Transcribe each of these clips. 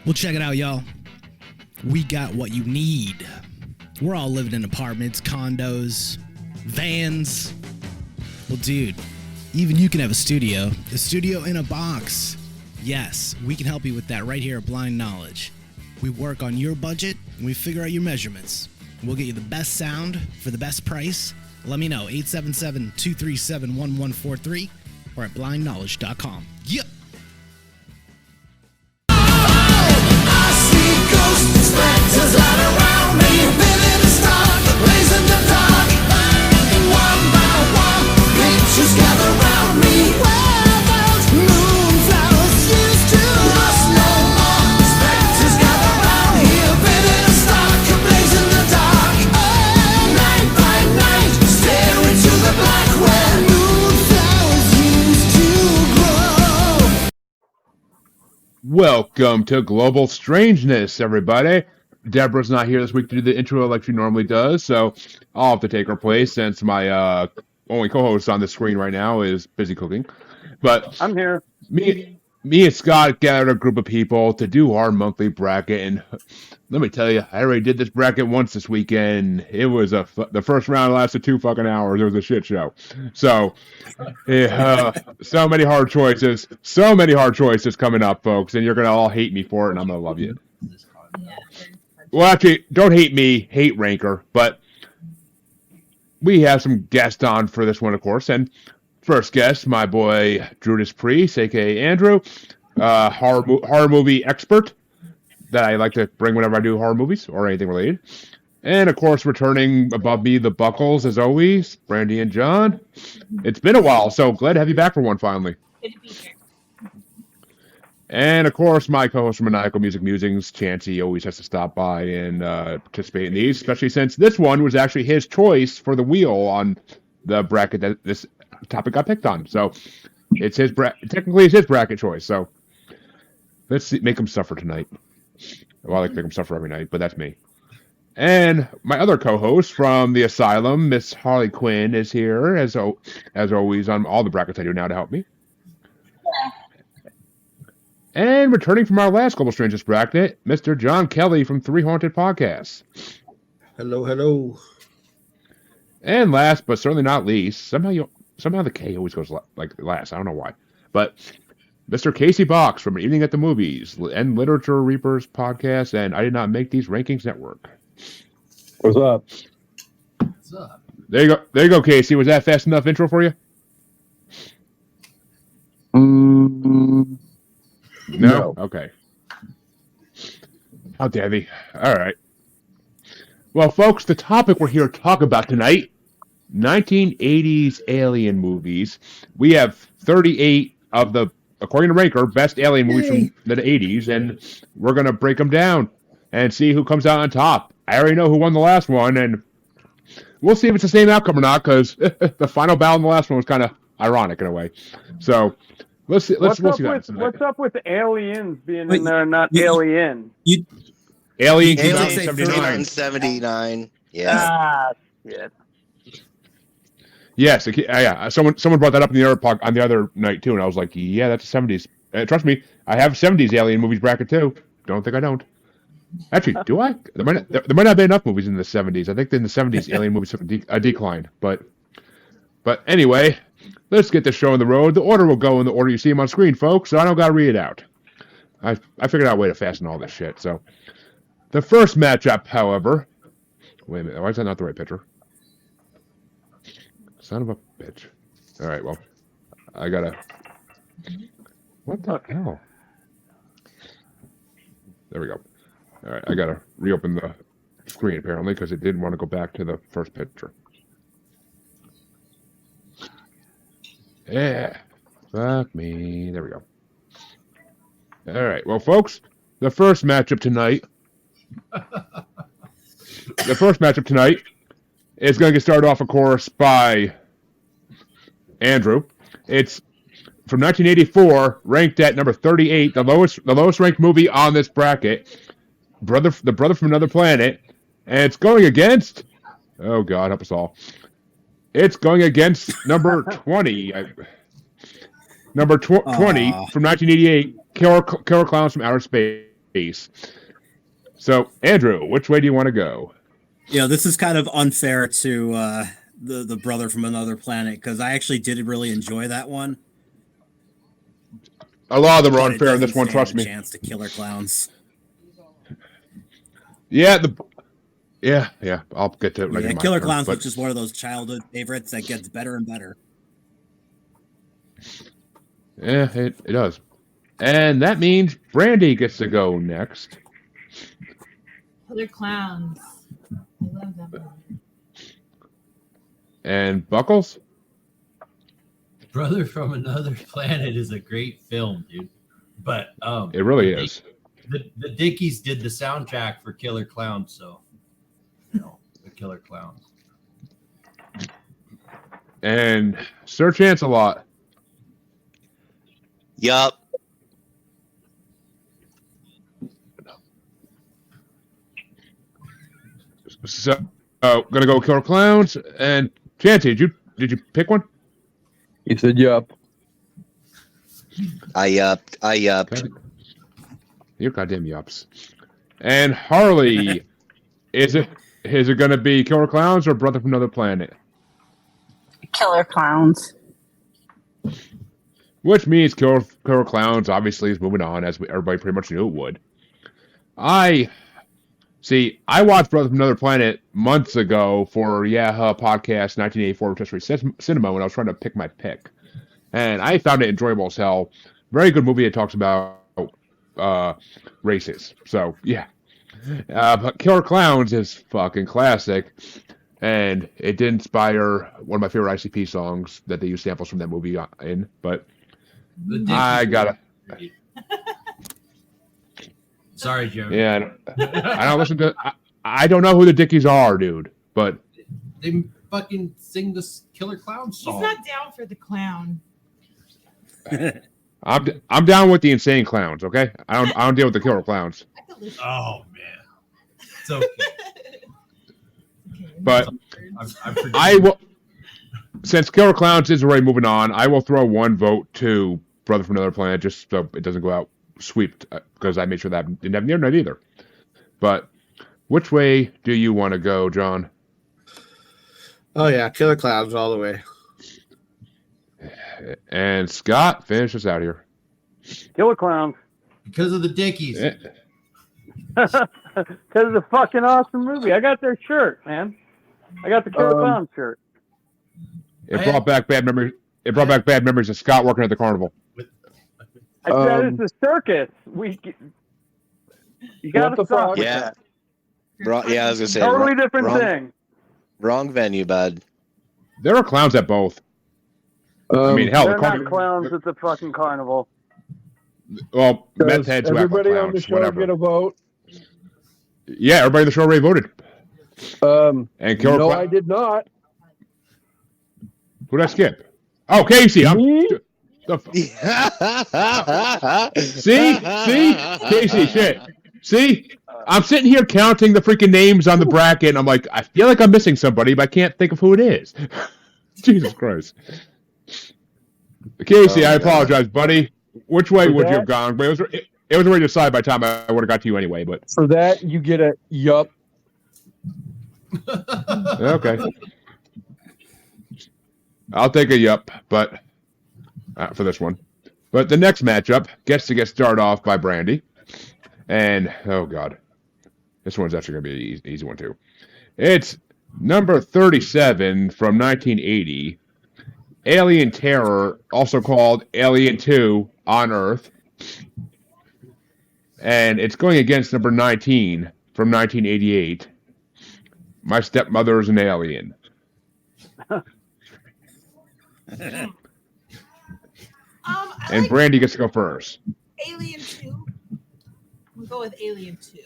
Well, check it out, y'all. We got what you need. We're all living in apartments, condos, vans. Well, dude, even you can have a studio in a box. Yes, we can help you with that right here at Blind Knowledge. We work on your budget, and we figure out your measurements. We'll get you the best sound for the best price. Let me know, 877-237-1143 or at blindknowledge.com. Yep. Spectres all around me, living in stark, blazing the dark. One by one, pictures gather round me. Where those moonflowers used to rust no more. Spectres gather round here, living in stark, blazing the dark. Night by night, stare into the black where moonflowers used to grow. Welcome to Global Strangeness, everybody. Deborah's not here this week to do the intro like she normally does, so I'll have to take her place since my only co-host on the screen right now is busy cooking. But I'm here. Me and Scott gathered a group of people to do our monthly bracket, and let me tell you, I already did this bracket once this weekend. It was the first round lasted 2 fucking hours. It was a shit show. So, so many hard choices coming up, folks, and you're gonna all hate me for it, and I'm gonna love you. Well, actually, don't hate me, hate Ranker, but we have some guests on for this one, of course, and first guest, my boy Judas Priest, a.k.a. Andrew, horror movie expert that I like to bring whenever I do horror movies or anything related. And, of course, returning above me, the Buckles, as always, Brandi and John. It's been a while, so glad to have you back for one, finally. Good to be here. And, of course, my co-host from Maniacal Musings, Chancy, always has to stop by and participate in these, especially since this one was actually his choice for the wheel on the bracket that this topic got picked on. So it's technically it's his bracket choice. So let's make him suffer tonight. Well, I like to make him suffer every night, but that's me. And my other co-host from the Asylum, Miss Harley Quinn, is here as always on all the brackets I do now to help me. And returning from our last Global Strangeness bracket, Mr. John Kelley from 3 Haunted Podcasts. Hello, hello. And last, but certainly not least, somehow the K always goes like last. I don't know why. But Mr. Casey Box from An Evening at the Movies and Literature Reapers Podcast and I Did Not Make These Rankings Network. What's up? What's up? There you go, Casey. Was that fast enough intro for you? No? Okay. How dare they? All right. Well, folks, the topic we're here to talk about tonight, 1980s alien movies. We have 38 of the, according to Ranker, best alien movies from the 80s, and we're going to break them down and see who comes out on top. I already know who won the last one, and we'll see if it's the same outcome or not, because the final battle in the last one was kind of ironic in a way. So, let's see. What's up with aliens being in there and not alien? Alien came Alien out in 79. 79. Yeah. Shit. Yes, yeah. Someone brought that up in the other night too, and I was like, yeah, that's the 70s. Trust me, I have 70s alien movies bracket too. Don't think I don't. Actually, do I? There might not be enough movies in the 70s. I think in the 70s, alien movies took a decline. But anyway, let's get this show on the road. The order will go in the order you see them on screen, folks. So I don't got to read it out. I figured out a way to fasten all this shit. So the first matchup, however, wait a minute, why is that not the right picture? Son of a bitch. All right, well, I gotta. What the hell? There we go. All right, I gotta reopen the screen apparently because it didn't want to go back to the first picture. Yeah, fuck me. There we go. All right, well, folks, the first matchup tonight. Is going to get started off, of course, by Andrew. It's from 1984, ranked at number 38, the lowest ranked movie on this bracket. The Brother from Another Planet, and it's going against. Oh God, help us all! It's going against number 20. Number 20 from 1988, Killer Clowns from Outer Space. race. So, Andrew, which way do you want to go? This is kind of unfair to the brother from another planet because I actually did really enjoy that one. A lot of them are But unfair in this doesn't one, stand trust a me. chance to Killer Clowns. Yeah, I'll get to it. Yeah, Killer Clowns was just one of those childhood favorites that gets better and better. Yeah, it does. And that means Brandi gets to go next. Killer Clowns. I love that one. And Buckles? Brother from Another Planet is a great film, dude. But It really is. The Dickies did the soundtrack for Killer Clowns, so the Killer Clowns. And Sir Chance-a-Lot. Yup. So, gonna go Killer Clowns. And Chancy, did you pick one? He said, "Yup." I yupped. Okay. You goddamn yups. And Harley, is it gonna be Killer Clowns or Brother from Another Planet? Killer Clowns. Which means Killer Clowns obviously is moving on, as everybody pretty much knew it would. I watched Brother from Another Planet months ago for Yaha Podcast 1984 Rotisserie Cinema when I was trying to pick my pick. And I found it enjoyable as hell. Very good movie. It talks about races. So, yeah. But Killer Clowns is fucking classic. And it did inspire one of my favorite ICP songs that they use samples from that movie in. But I gotta... Sorry, Joe. Yeah, I don't listen to... I don't know who the Dickies are, dude. But... They fucking sing this Killer Clown song. He's not down for the clown. I'm down with the insane clowns, okay? I don't deal with the Killer Clowns. Oh, man. It's okay. But I'm I will... Since Killer Clowns is already moving on, I will throw one vote to Brother from Another Planet just so it doesn't go out sweeped, because I made sure that didn't have near night either. But which way do you want to go, John? Oh yeah, Killer Clowns all the way. And Scott, finish us out here. Killer Clowns. Because of the Dickies. Because it's a fucking awesome movie. I got their shirt, man. I got the Killer Clown shirt. It brought back bad memories. It brought back bad memories of Scott working at the carnival. I said it's a circus. You got to stop. Yeah. Yeah, I was gonna say Totally different thing. Wrong venue, bud. There are clowns at both. I mean, hell, They're the not carnival. clowns at the fucking carnival. Well, Does meth heads who act like everybody on clowns, the show whatever. get a vote? Yeah, everybody on the show already voted. And Killer No, Clown. I did not. Who did I skip? Oh, Casey. See, Casey, shit. See, I'm sitting here counting the freaking names on the bracket, and I'm like, I feel like I'm missing somebody, but I can't think of who it is. Jesus Christ. Casey, I apologize, buddy. Which way would you have gone? But it was already decided by the time I would have got to you anyway. But For that, you get a yup. okay. I'll take a yup, but for this one. But the next matchup gets to get started off by Brandi. And, oh, God. This one's actually going to be an easy one, too. It's number 37 from 1980. Alien Terror, also called Alien 2 on Earth. And it's going against number 19 from 1988. My Stepmother is an Alien. And Brandi gets to go first. Alien 2. We'll go with Alien 2.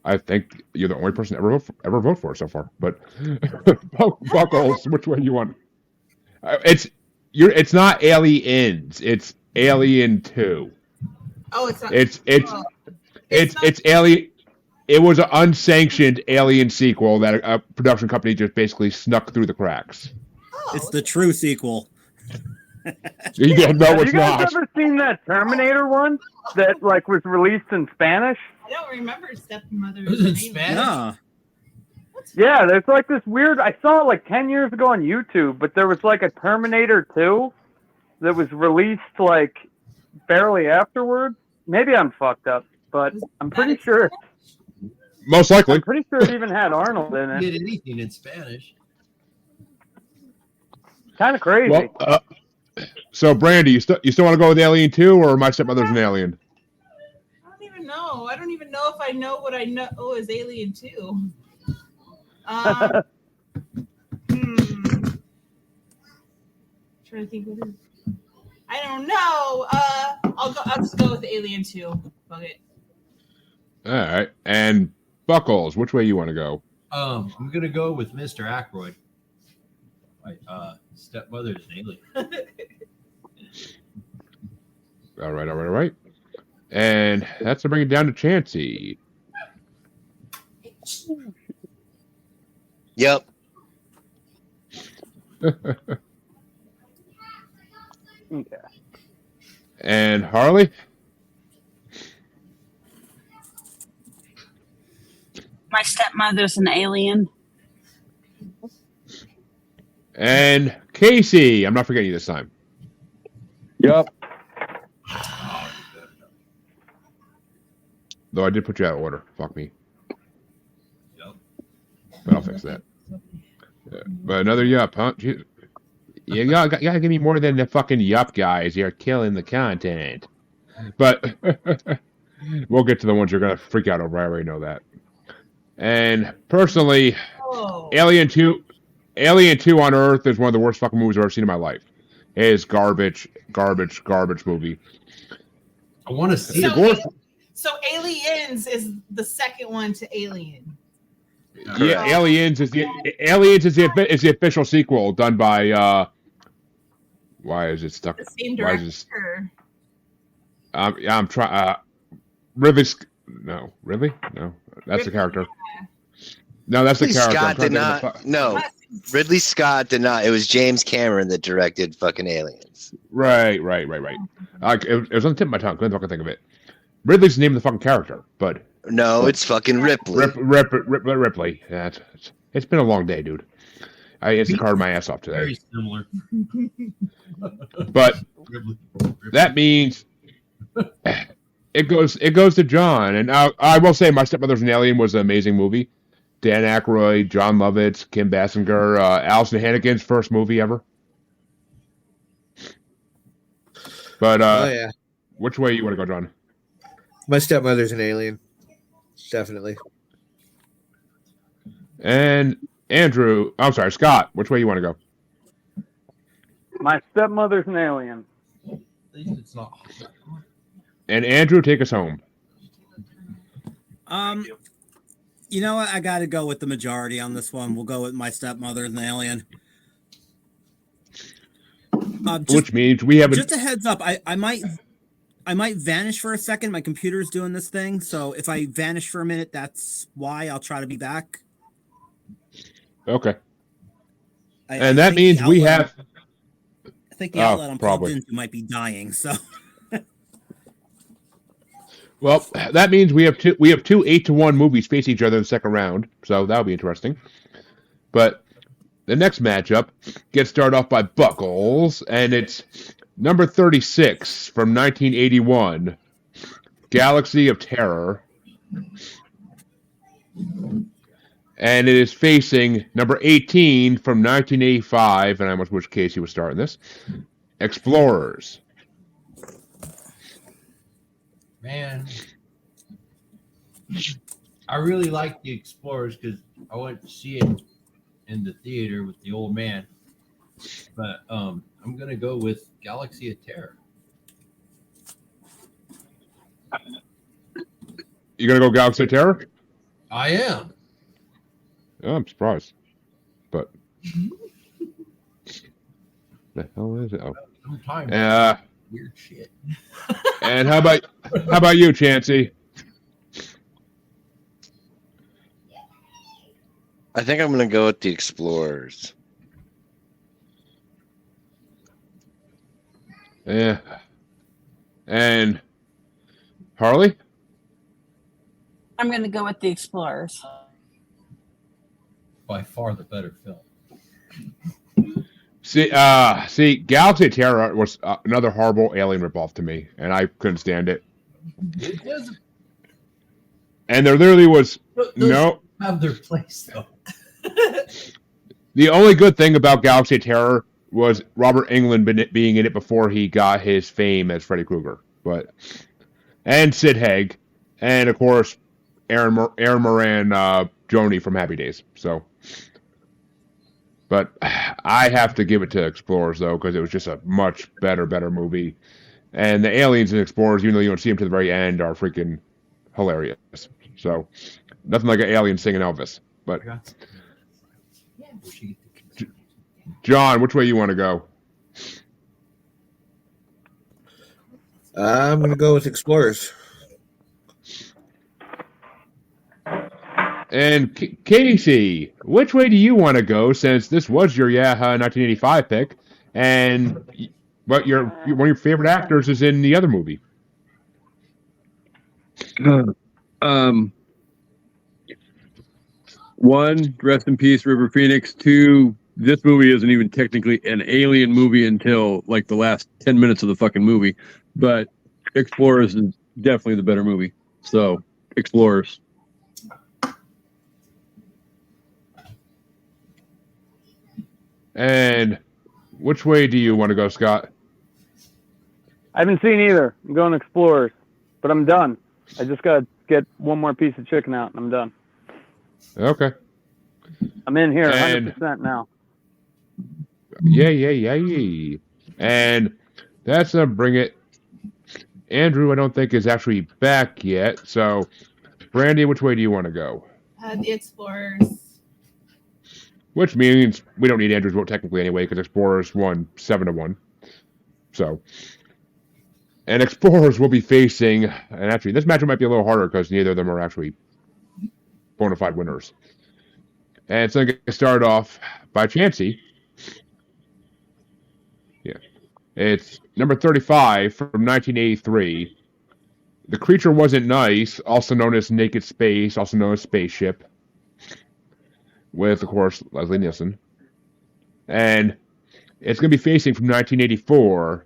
I think you're the only person ever vote for it so far. But Buckles, which one you want? It's not Aliens. It's Alien 2. Oh, it's not. It's Alien. It was an unsanctioned Alien sequel that a production company just basically snuck through the cracks. It's the true sequel. Yeah, no, Have it's you guys not. ever seen that Terminator one that like was released in Spanish? I don't remember Stepmother. Was it Spanish? No. Yeah, there's like this weird. I saw it like 10 years ago on YouTube, but there was like a Terminator 2 that was released like barely afterwards. Maybe I'm fucked up, but I'm pretty sure. Most likely. I'm pretty sure it even had Arnold in Get it. anything in Spanish. Kind of crazy. Well, so Brandi, you still want to go with Alien 2 or My Stepmother's an Alien? I don't even know. I don't even know if I know what I know is Alien 2. Trying to think what it is. I don't know. I'll just go with Alien 2. Fuck it. All right. And Buckles, which way you want to go? I'm gonna go with Mr. Aykroyd. My stepmother's an alien. All right. And that's to bring it down to Chancy. Yep. Okay. And Harley? My stepmother's an alien. And Casey. I'm not forgetting you this time. Yep. Though I did put you out of order. Fuck me. Yep. But I'll fix that. But another yup, huh? You gotta give me more than the fucking yup guys. You're killing the content. But we'll get to the ones you're gonna freak out over. I already know that. And personally, Alien 2 on Earth is one of the worst fucking movies I've ever seen in my life. It is garbage movie. I want to see it. So Aliens is the second one to Alien. Yeah, Aliens is the official sequel done by why is it stuck? The same director. I'm trying. Ridley? No, that's the character. No, that's the character. Scott did not. No, Ridley Scott did not. It was James Cameron that directed fucking Aliens. Right. It was on the tip of my tongue. Couldn't fucking think of it. Ridley's the name of the fucking character, but no, it's fucking Ripley. Ripley. Yeah, it's been a long day, dude. I Instacarted my ass off today. Very similar. But that means it goes to John, and I will say My Stepmother's an Alien was an amazing movie. Dan Aykroyd, John Lovitz, Kim Basinger, Allison Hannigan's first movie ever. But which way you want to go, John? My Stepmother's an Alien. Definitely. And Scott, which way you want to go? My Stepmother's an Alien. It's not. And Andrew, take us home. You know what? I got to go with the majority on this one. We'll go with My Stepmother's an Alien. Which means we have just a heads up. I might vanish for a second. My computer's doing this thing, so if I vanish for a minute, that's why. I'll try to be back. Okay. And that means we have. I think the outlet I'm probably plugged into might be dying. So. Well, that means we have two 8-1 movies face each other in the second round, so that'll be interesting. But the next matchup gets started off by Buckles, and it's number 36 from 1981, Galaxy of Terror. And it is facing number 18 from 1985, and I almost wish Casey was starting this, Explorers. Man, I really like the Explorers because I went to see it in the theater with the old man. But I'm gonna go with Galaxy of Terror. You gonna go Galaxy of Terror? I am. Oh, I'm surprised. But the hell is it? Oh, Weird shit. And how about you, Chancy? I think I'm gonna go with the Explorers. Yeah. And Harley? I'm going to go with the Explorers. By far the better film. See, Galaxy of Terror was another horrible alien ripoff to me, and I couldn't stand it. It doesn't. And there literally was Those no. have their place though. The only good thing about Galaxy of Terror was Robert Englund being in it before he got his fame as Freddy Krueger, and Sid Haig, and of course Aaron Moran, Joni from Happy Days. So, but I have to give it to Explorers though, because it was just a much better movie, and the aliens in Explorers, even though you don't see them to the very end, are freaking hilarious. So, nothing like an alien singing Elvis. But John, which way you want to go? I'm going to go with Explorers. And Casey, which way do you want to go? Since this was your 1985 pick, and but one of your favorite actors is in the other movie. One, rest in peace, River Phoenix. Two, this movie isn't even technically an alien movie until like the last 10 minutes of the fucking movie. But Explorers is definitely the better movie. So, Explorers. And which way do you want to go, Scott? I haven't seen either. I'm going Explorers, but I'm done. I just got to get one more piece of chicken out, and I'm done. Okay. I'm in here And 100% now. yeah. And that's going to bring it. Andrew, I don't think, is actually back yet. So, Brandi, which way do you want to go? The Explorers. Which means we don't need Andrew's vote technically anyway, because Explorers won 7-1. So, and Explorers will be facing, and actually this matchup might be a little harder because neither of them are actually bona fide winners. And it's going to get started off by Chancy. Yeah. It's number 35 from 1983. The Creature Wasn't Nice, also known as Naked Space, also known as Spaceship, with, of course, Leslie Nielsen. And it's going to be facing from 1984,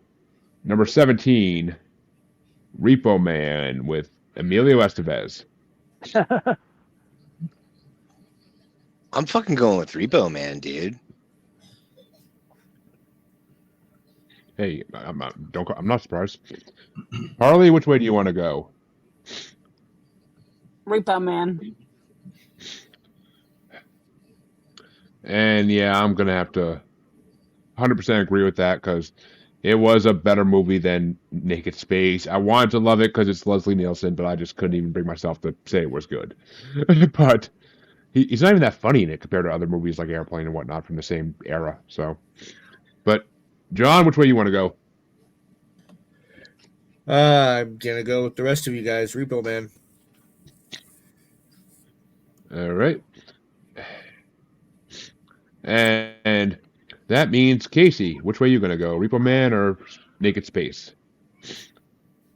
number 17, Repo Man with Emilio Estevez. I'm fucking going with Repo Man, dude. Hey, I'm not surprised. Harley, which way do you want to go? Repo Man. And yeah, I'm going to have to 100% agree with that because it was a better movie than Naked Space. I wanted to love it because it's Leslie Nielsen, but I just couldn't even bring myself to say it was good. But he's not even that funny in it compared to other movies like Airplane and whatnot from the same era. So, but John, which way you want to go? I'm going to go with the rest of you guys. Repo Man. All right. And that means, Casey, which way are you going to go? Repo Man or Naked Space?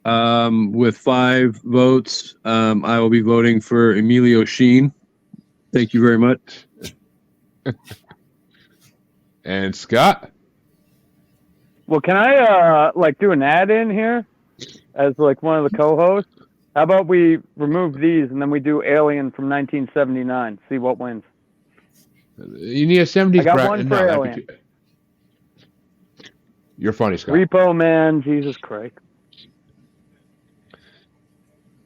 With 5 votes, I will be voting for Emilio Sheen. Thank you very much. And Scott? Well, can I do an ad in here as like one of the co-hosts? How about we remove these and then we do Alien from 1979? See what wins. You need a 70s I got bracket. one for Alien. You're funny, Scott. Repo Man, Jesus Christ.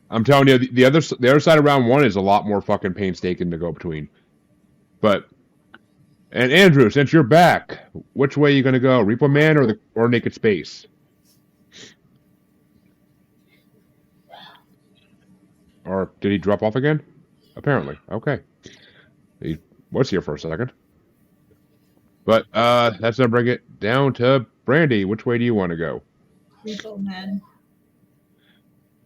I'm telling you, the other side of round 1 is a lot more fucking painstaking to go between. But, and Andrew, since you're back, which way are you going to go? Repo Man or Naked Space? Or did he drop off again? Apparently. Okay. He was here for a second. But that's going to bring it down to Brandi. Which way do you want to go? Repo Man.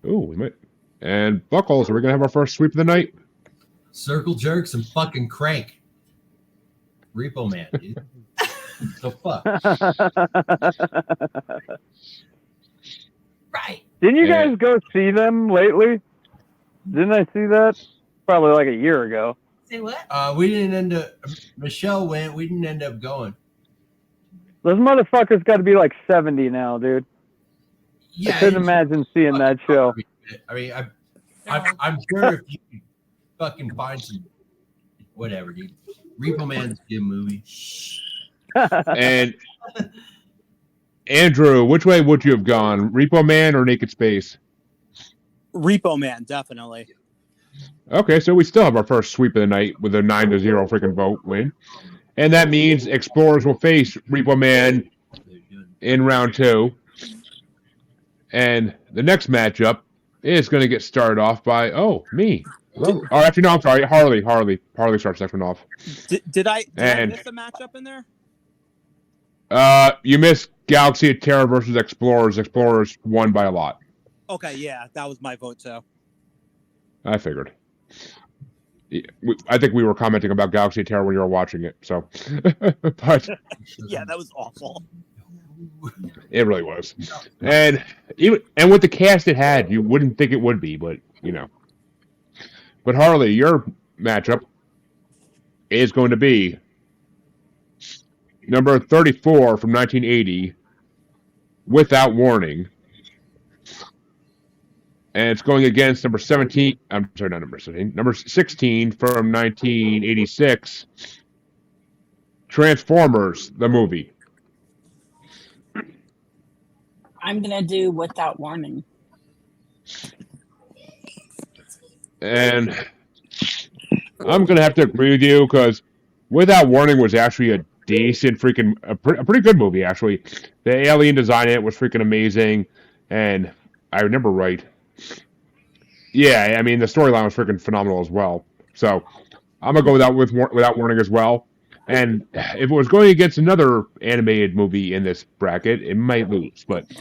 Ooh, we might. And Buckles, are we going to have our first sweep of the night? Circle jerks and fucking crank. Repo Man, dude. So fuck. Right. Didn't you Yeah. guys go see them lately? Didn't I see that? Probably like a year ago. Say what? We didn't end up. Michelle went. We didn't end up going. Those motherfuckers got to be like 70 now, dude. Yeah, I couldn't it's- imagine seeing that show. I mean, I'm sure if you could fucking find some, whatever, dude. Repo Man's a good movie. And Andrew, which way would you have gone? Repo Man or Naked Space? Repo Man, definitely. Okay, so we still have our first sweep of the night with a 9-0 freaking vote win. And that means Explorers will face Repo Man in round 2. And the next matchup is going to get started off by, me. Well, actually, no, I'm sorry. Harley. Harley starts next one off. Did I And- miss a matchup in there? You missed Galaxy of Terror versus Explorers. Explorers won by a lot. Okay, yeah, that was my vote too. I figured. Yeah, I think we were commenting about Galaxy of Terror when you were watching it. So, but Yeah, that was awful. it really was. And with the cast it had, you wouldn't think it would be, but you know. But Harley, your matchup is going to be number 34 from 1980, Without Warning. And it's going against number 17. I'm sorry, not number 17. Number 16 from 1986, Transformers, the movie. I'm gonna do Without Warning. And I'm going to have to agree with you because Without Warning was actually a decent a pretty good movie, actually. The alien design in it was freaking amazing. And I remember right. Yeah, I mean, the storyline was freaking phenomenal as well. So I'm going to go Without Warning as well. And if it was going against another animated movie in this bracket, it might lose. But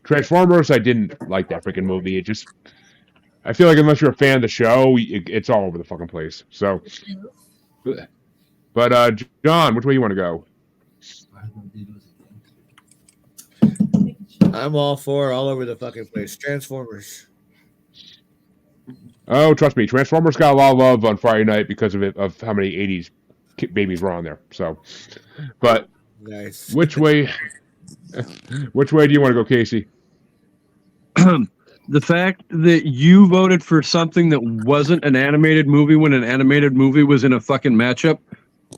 Transformers, I didn't like that freaking movie. I feel like unless you're a fan of the show, it's all over the fucking place. So, but John, which way you want to go? I'm all over the fucking place. Transformers. Oh, trust me, Transformers got a lot of love on Friday night because of how many '80s babies were on there. So, but Nice. which way do you want to go, Casey? The fact that you voted for something that wasn't an animated movie when an animated movie was in a fucking matchup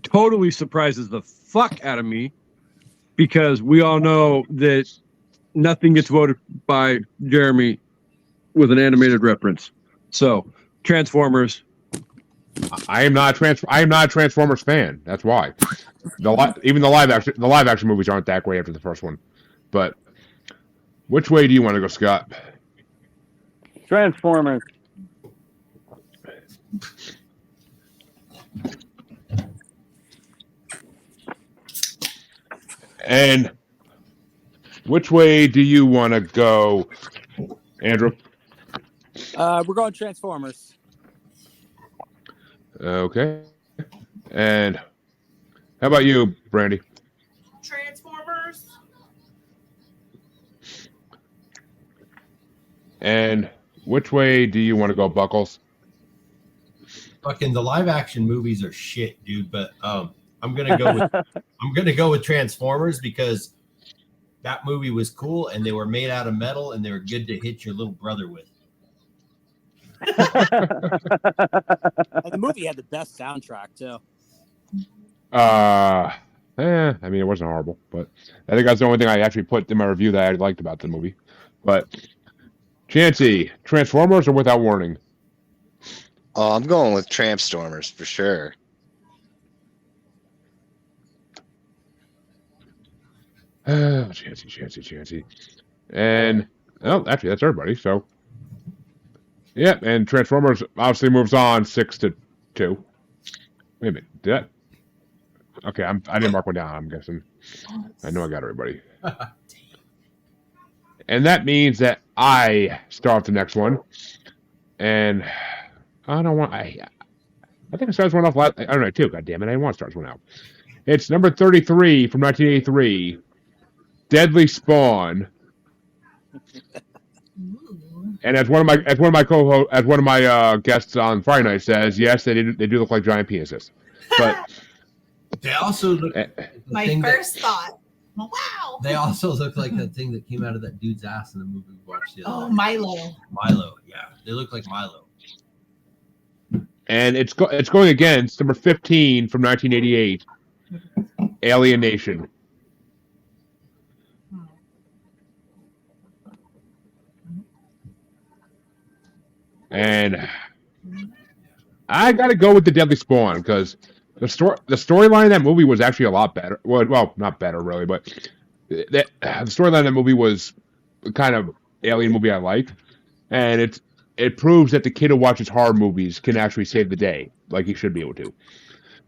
totally surprises the fuck out of me, because we all know that nothing gets voted by Jeremy with an animated reference. So, Transformers. I am not a Transformers fan. That's why. Even the live action movies aren't that great after the first one. But which way do you want to go, Scott? Transformers. And which way do you want to go, Andrew? We're going Transformers. Okay. And how about you, Brandi? Transformers. And which way do you want to go, Buckles? Fucking the live action movies are shit, dude. But I'm gonna go with Transformers because that movie was cool and they were made out of metal and they were good to hit your little brother with. And the movie had the best soundtrack too. I mean, it wasn't horrible, but I think that's the only thing I actually put in my review that I liked about the movie. But Chancy, Transformers or Without Warning? Oh, I'm going with Trampstormers for sure. Chancy. And, actually, that's everybody. So, yeah, and Transformers obviously moves on 6-2. Wait a minute. Did that? Okay, I didn't mark one down, I'm guessing. I know I got everybody. And that means that I start the next one. And I don't want... I think I started one off last... I don't know, too. God damn it, I didn't want to start one out. It's number 33 from 1983. Deadly Spawn. And as one of my guests on Friday night says, yes, they do look like giant penises. But they also look. My first thought. Wow. They also look like that thing that came out of that dude's ass in the movie we watched the other night. Milo. Milo, yeah, they look like Milo. And it's going against number 15 from 1988, Alien Nation. And I got to go with the Deadly Spawn because the storyline of that movie was actually a lot better. Well, not better really, but the storyline of that movie was the kind of alien movie I like, and it proves that the kid who watches horror movies can actually save the day, like he should be able to.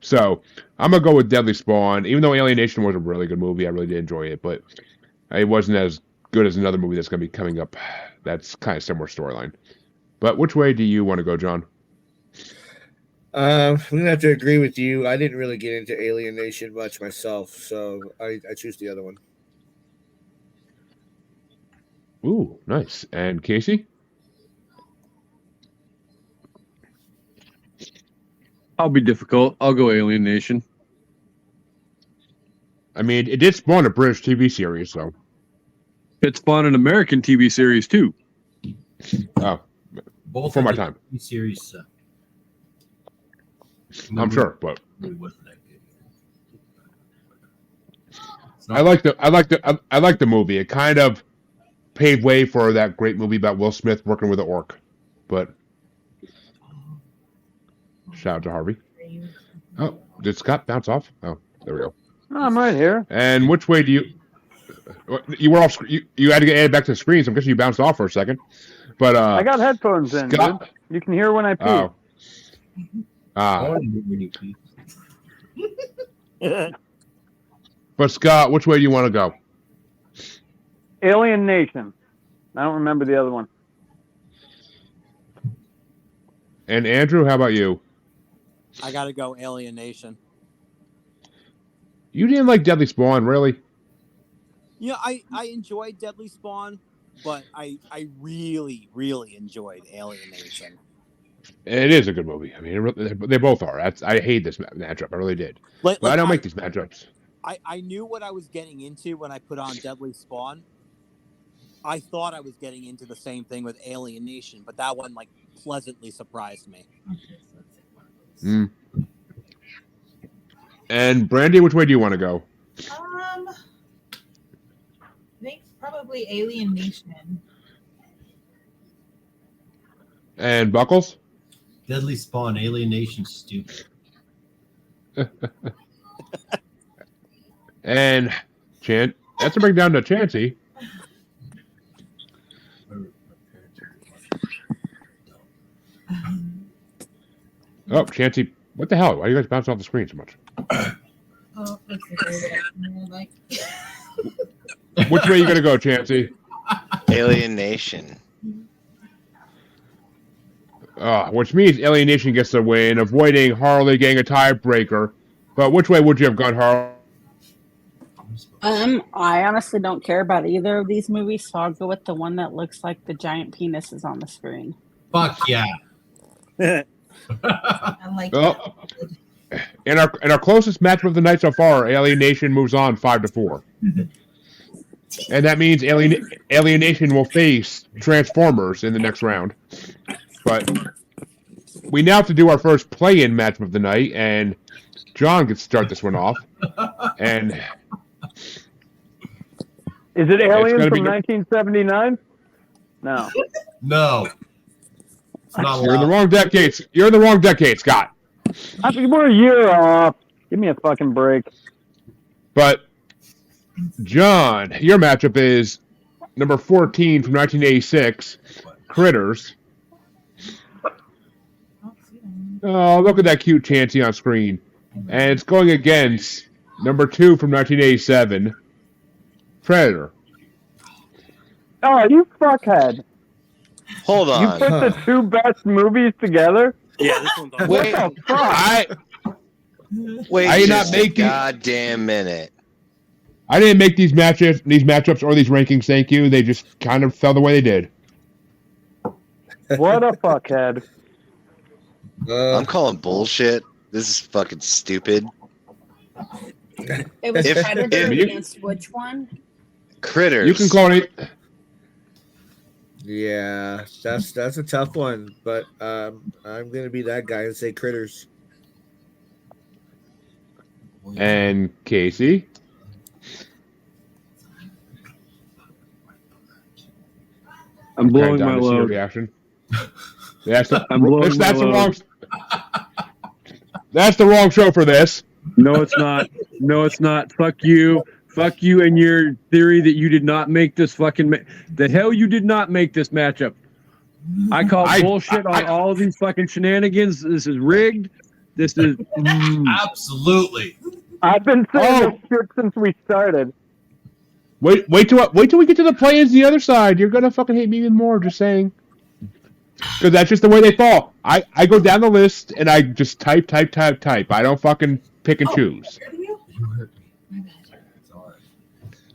So I'm gonna go with Deadly Spawn, even though Alien Nation was a really good movie. I really did enjoy it, but it wasn't as good as another movie that's gonna be coming up. That's kind of similar storyline. But which way do you want to go, John? I'm gonna have to agree with you. I didn't really get into Alien Nation much myself, so I choose the other one. Ooh, nice. And Casey? I'll be difficult. I'll go Alien Nation. I mean, it did spawn a British TV series, so. It spawned an American TV series, too. Oh. Both for my time. Series. I'm sure, but. It wasn't that good. I like the movie. It kind of paved way for that great movie about Will Smith working with an orc. But shout out to Harvey. Oh, did Scott bounce off? Oh, there we go. I'm right here. And which way do you were off? You had to get added back to the screen, so I'm guessing you bounced off for a second. But I got headphones in. Dude. You can hear when I pee. But Scott, which way do you want to go? Alien Nation. I don't remember the other one. And Andrew, how about you? I gotta go Alien Nation. You didn't like Deadly Spawn, really? Yeah, I enjoyed Deadly Spawn, but I really, really enjoyed Alien Nation. It is a good movie. I mean, they both are. I hate this matchup. I really did. But I don't make these matchups. I knew what I was getting into when I put on Deadly Spawn. I thought I was getting into the same thing with Alien Nation, but that one pleasantly surprised me. And Brandi, which way do you want to go? I think probably Alien Nation. And Buckles? Deadly Spawn, Alien Nation, stupid. And that's a bring down to Chancy. Oh, Chancy, what the hell? Why are you guys bouncing off the screen so much? Oh, that's the like. Which way are you going to go, Chancy? Alien Nation. Which means Alien Nation gets the win, avoiding Harley getting a tiebreaker. But which way would you have gone, Harley? I honestly don't care about either of these movies, so I'll go with the one that looks like the giant penis is on the screen. Fuck yeah. I like In our closest matchup of the night so far, Alien Nation moves on 5-4. And that means Alien Nation will face Transformers in the next round. But we now have to do our first play-in matchup of the night, and John gets to start this one off. And is it Alien from 1979? No. No. It's not You're in the wrong decade. You're in the wrong decade, Scott. I think we're a year off. Give me a fucking break. But John, your matchup is number 14 from 1986, Critters. Oh, look at that cute Chancy on screen. And it's going against number 2 from 1987, Predator. Oh, you fuckhead. Hold on. You put the two best movies together? Yeah, this one's on. Wait, Wait I did not just a make these. goddamn minute. I didn't make these matchups or these rankings. Thank you. They just kind of fell the way they did. What a fuckhead. I'm calling bullshit. This is fucking stupid. It was If- Predator if- against which one? Critters. You can call it. Yeah, that's a tough one, but I'm gonna be that guy and say Critters. And Casey. I'm blowing Down my to see your load. reaction. That's the, I'm blowing that's my the load. wrong. That's the wrong show for this. No, it's not. No, it's not. Fuck you. Fuck you and your theory that you did not make this fucking. The hell you did not make this matchup. I call bullshit on all of these fucking shenanigans. This is rigged. This is. Absolutely. I've been saying this shit since we started. Wait till we get to the play-ins the other side. You're gonna fucking hate me even more. Just saying. Because that's just the way they fall. I go down the list and I just type. I don't fucking pick and choose.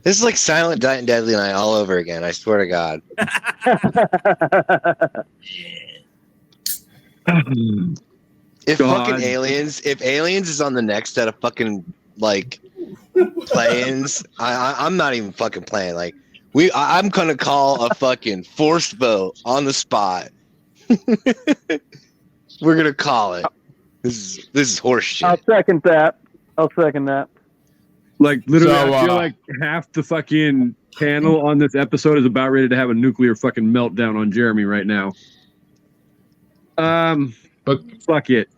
This is like Silent Night and Deadly Night all over again. I swear to God. If fucking aliens is on the next set of fucking like play-ins, I'm not even fucking playing. Like I'm gonna call a fucking forced vote on the spot. We're gonna call it. This is horse shit. I'll second that. Like literally, So, I feel like half the fucking panel on this episode is about ready to have a nuclear fucking meltdown on Jeremy right now. But fuck it.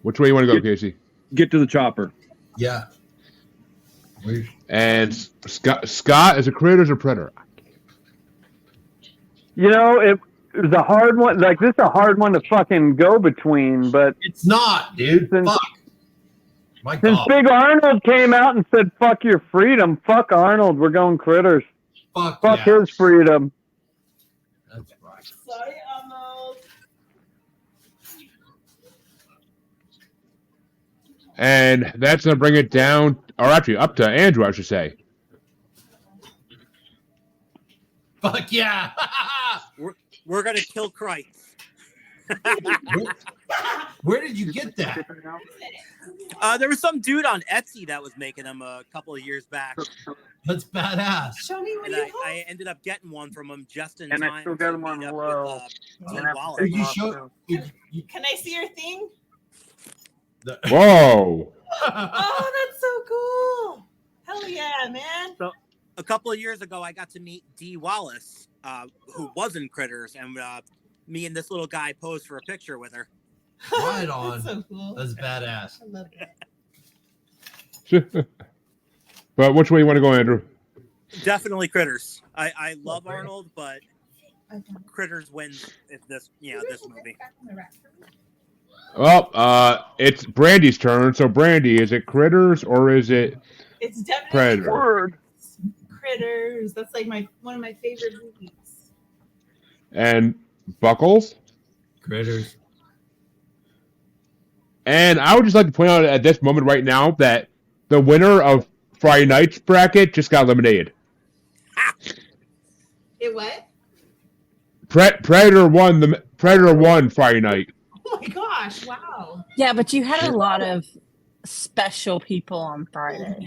Which way you want to go, Casey? Get to the chopper. Yeah. And Scott is a Critters or Predator? You know, it was a hard one. Like, this is a hard one to fucking go between, but it's not, dude. Fuck. My Since God. Big Arnold came out and said, fuck your freedom, fuck Arnold, we're going Critters. Fuck his freedom. That's right. Sorry, Arnold. And that's going to bring it down, or actually up to Andrew, I should say. Fuck yeah. We're gonna kill Grife. Where did you get that? There was some dude on Etsy that was making them a couple of years back. That's badass. Show me what And you I ended up getting one from him just in And time. I still got him on low. Did you show? Can I see your thing? Whoa. Oh, that's so cool. Hell yeah, man. So a couple of years ago, I got to meet Dee Wallace, who was in Critters, and me and this little guy posed for a picture with her. Right on. That's so cool. That's badass. I love that. But which way you want to go, Andrew? Definitely Critters. I love Arnold, but Critters wins this movie. Well, it's Brandi's turn. So, Brandi, is it Critters or is it It's definitely Predator? Critters. That's like one of my favorite movies. And Buckles? Critters. And I would just like to point out at this moment right now that the winner of Friday night's bracket just got eliminated. It what? Predator won Friday night. Oh my gosh! Wow. Yeah, but you had a lot of special people on Friday.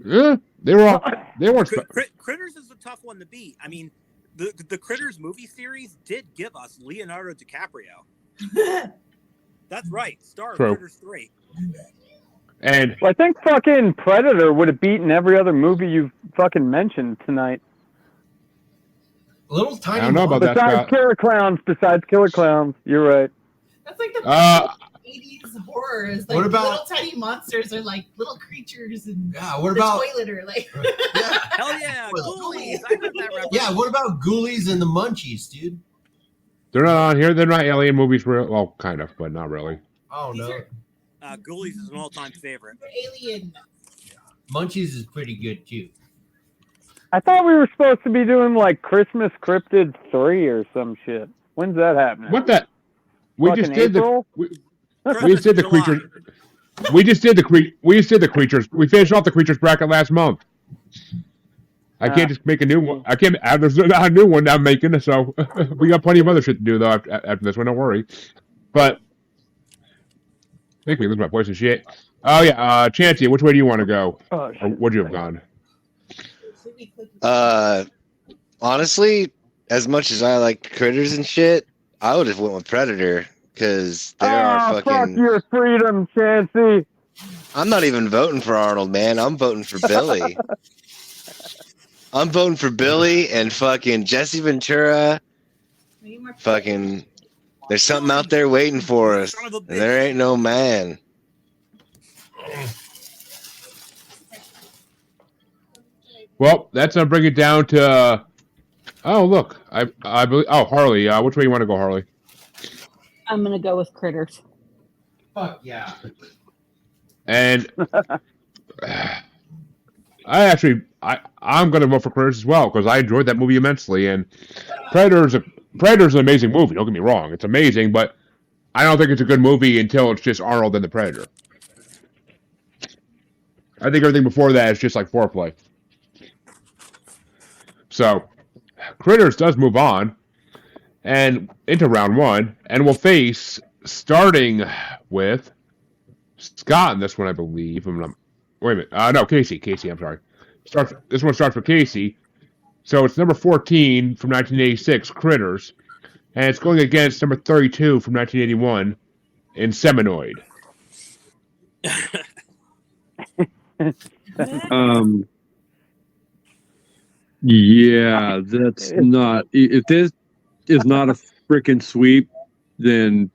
Yeah, they were Critters is a tough one to beat. I mean, the Critters movie series did give us Leonardo DiCaprio. That's right, star of True. Critters 3. And I think fucking Predator would have beaten every other movie you've fucking mentioned tonight. Little tiny. I don't know about that, Besides Scott. Killer Clowns, you're right. That's like the 80s horrors. Like What about- little tiny monsters are like little creatures and Yeah, what the about- toilet or like Hell yeah, Ghoulies! I heard that reference. Yeah, what about Ghoulies and the Munchies, dude? They're not on here. They're not alien movies. Well, kind of, but not really. Oh no, Ghoulies is an all-time favorite. alien. Munchies is pretty good too. I thought we were supposed to be doing like Christmas Cryptid 3 or some shit. When's that happening? What that? We Fucking just did April? We just did the creatures. We just did the creatures. We finished off the creatures bracket last month. I can't just make a new one. I can't. There's not a new one I'm making, so we got plenty of other shit to do though after this one. Don't worry. But make me lose my voice and shit. Oh yeah, Chancy, which way do you want to go? Or would you have gone? Honestly, as much as I like critters and shit, I would have went with Predator because there are fucking. Fuck your freedom, Chancy. I'm not even voting for Arnold, man. I'm voting for Billy. I'm voting for Billy and fucking Jesse Ventura. Fucking, there's something out there waiting for us. And there ain't no man. Well, that's gonna bring it down to. Oh look, I believe. Oh Harley, which way you want to go, Harley? I'm gonna go with Critters. Fuck yeah. And I'm gonna vote for Critters as well because I enjoyed that movie immensely. And Predator's an amazing movie. Don't get me wrong, it's amazing, but I don't think it's a good movie until it's just Arnold and the Predator. I think everything before that is just like foreplay. So, Critters does move on and into round one, and we'll face, starting with Scott in this one, I believe. Wait a minute. No, Casey. Casey, I'm sorry. This one starts with Casey. So it's number 14 from 1986, Critters, and it's going against number 32 from 1981 in Seminoid. Yeah, that's not. If this is not a freaking sweep, then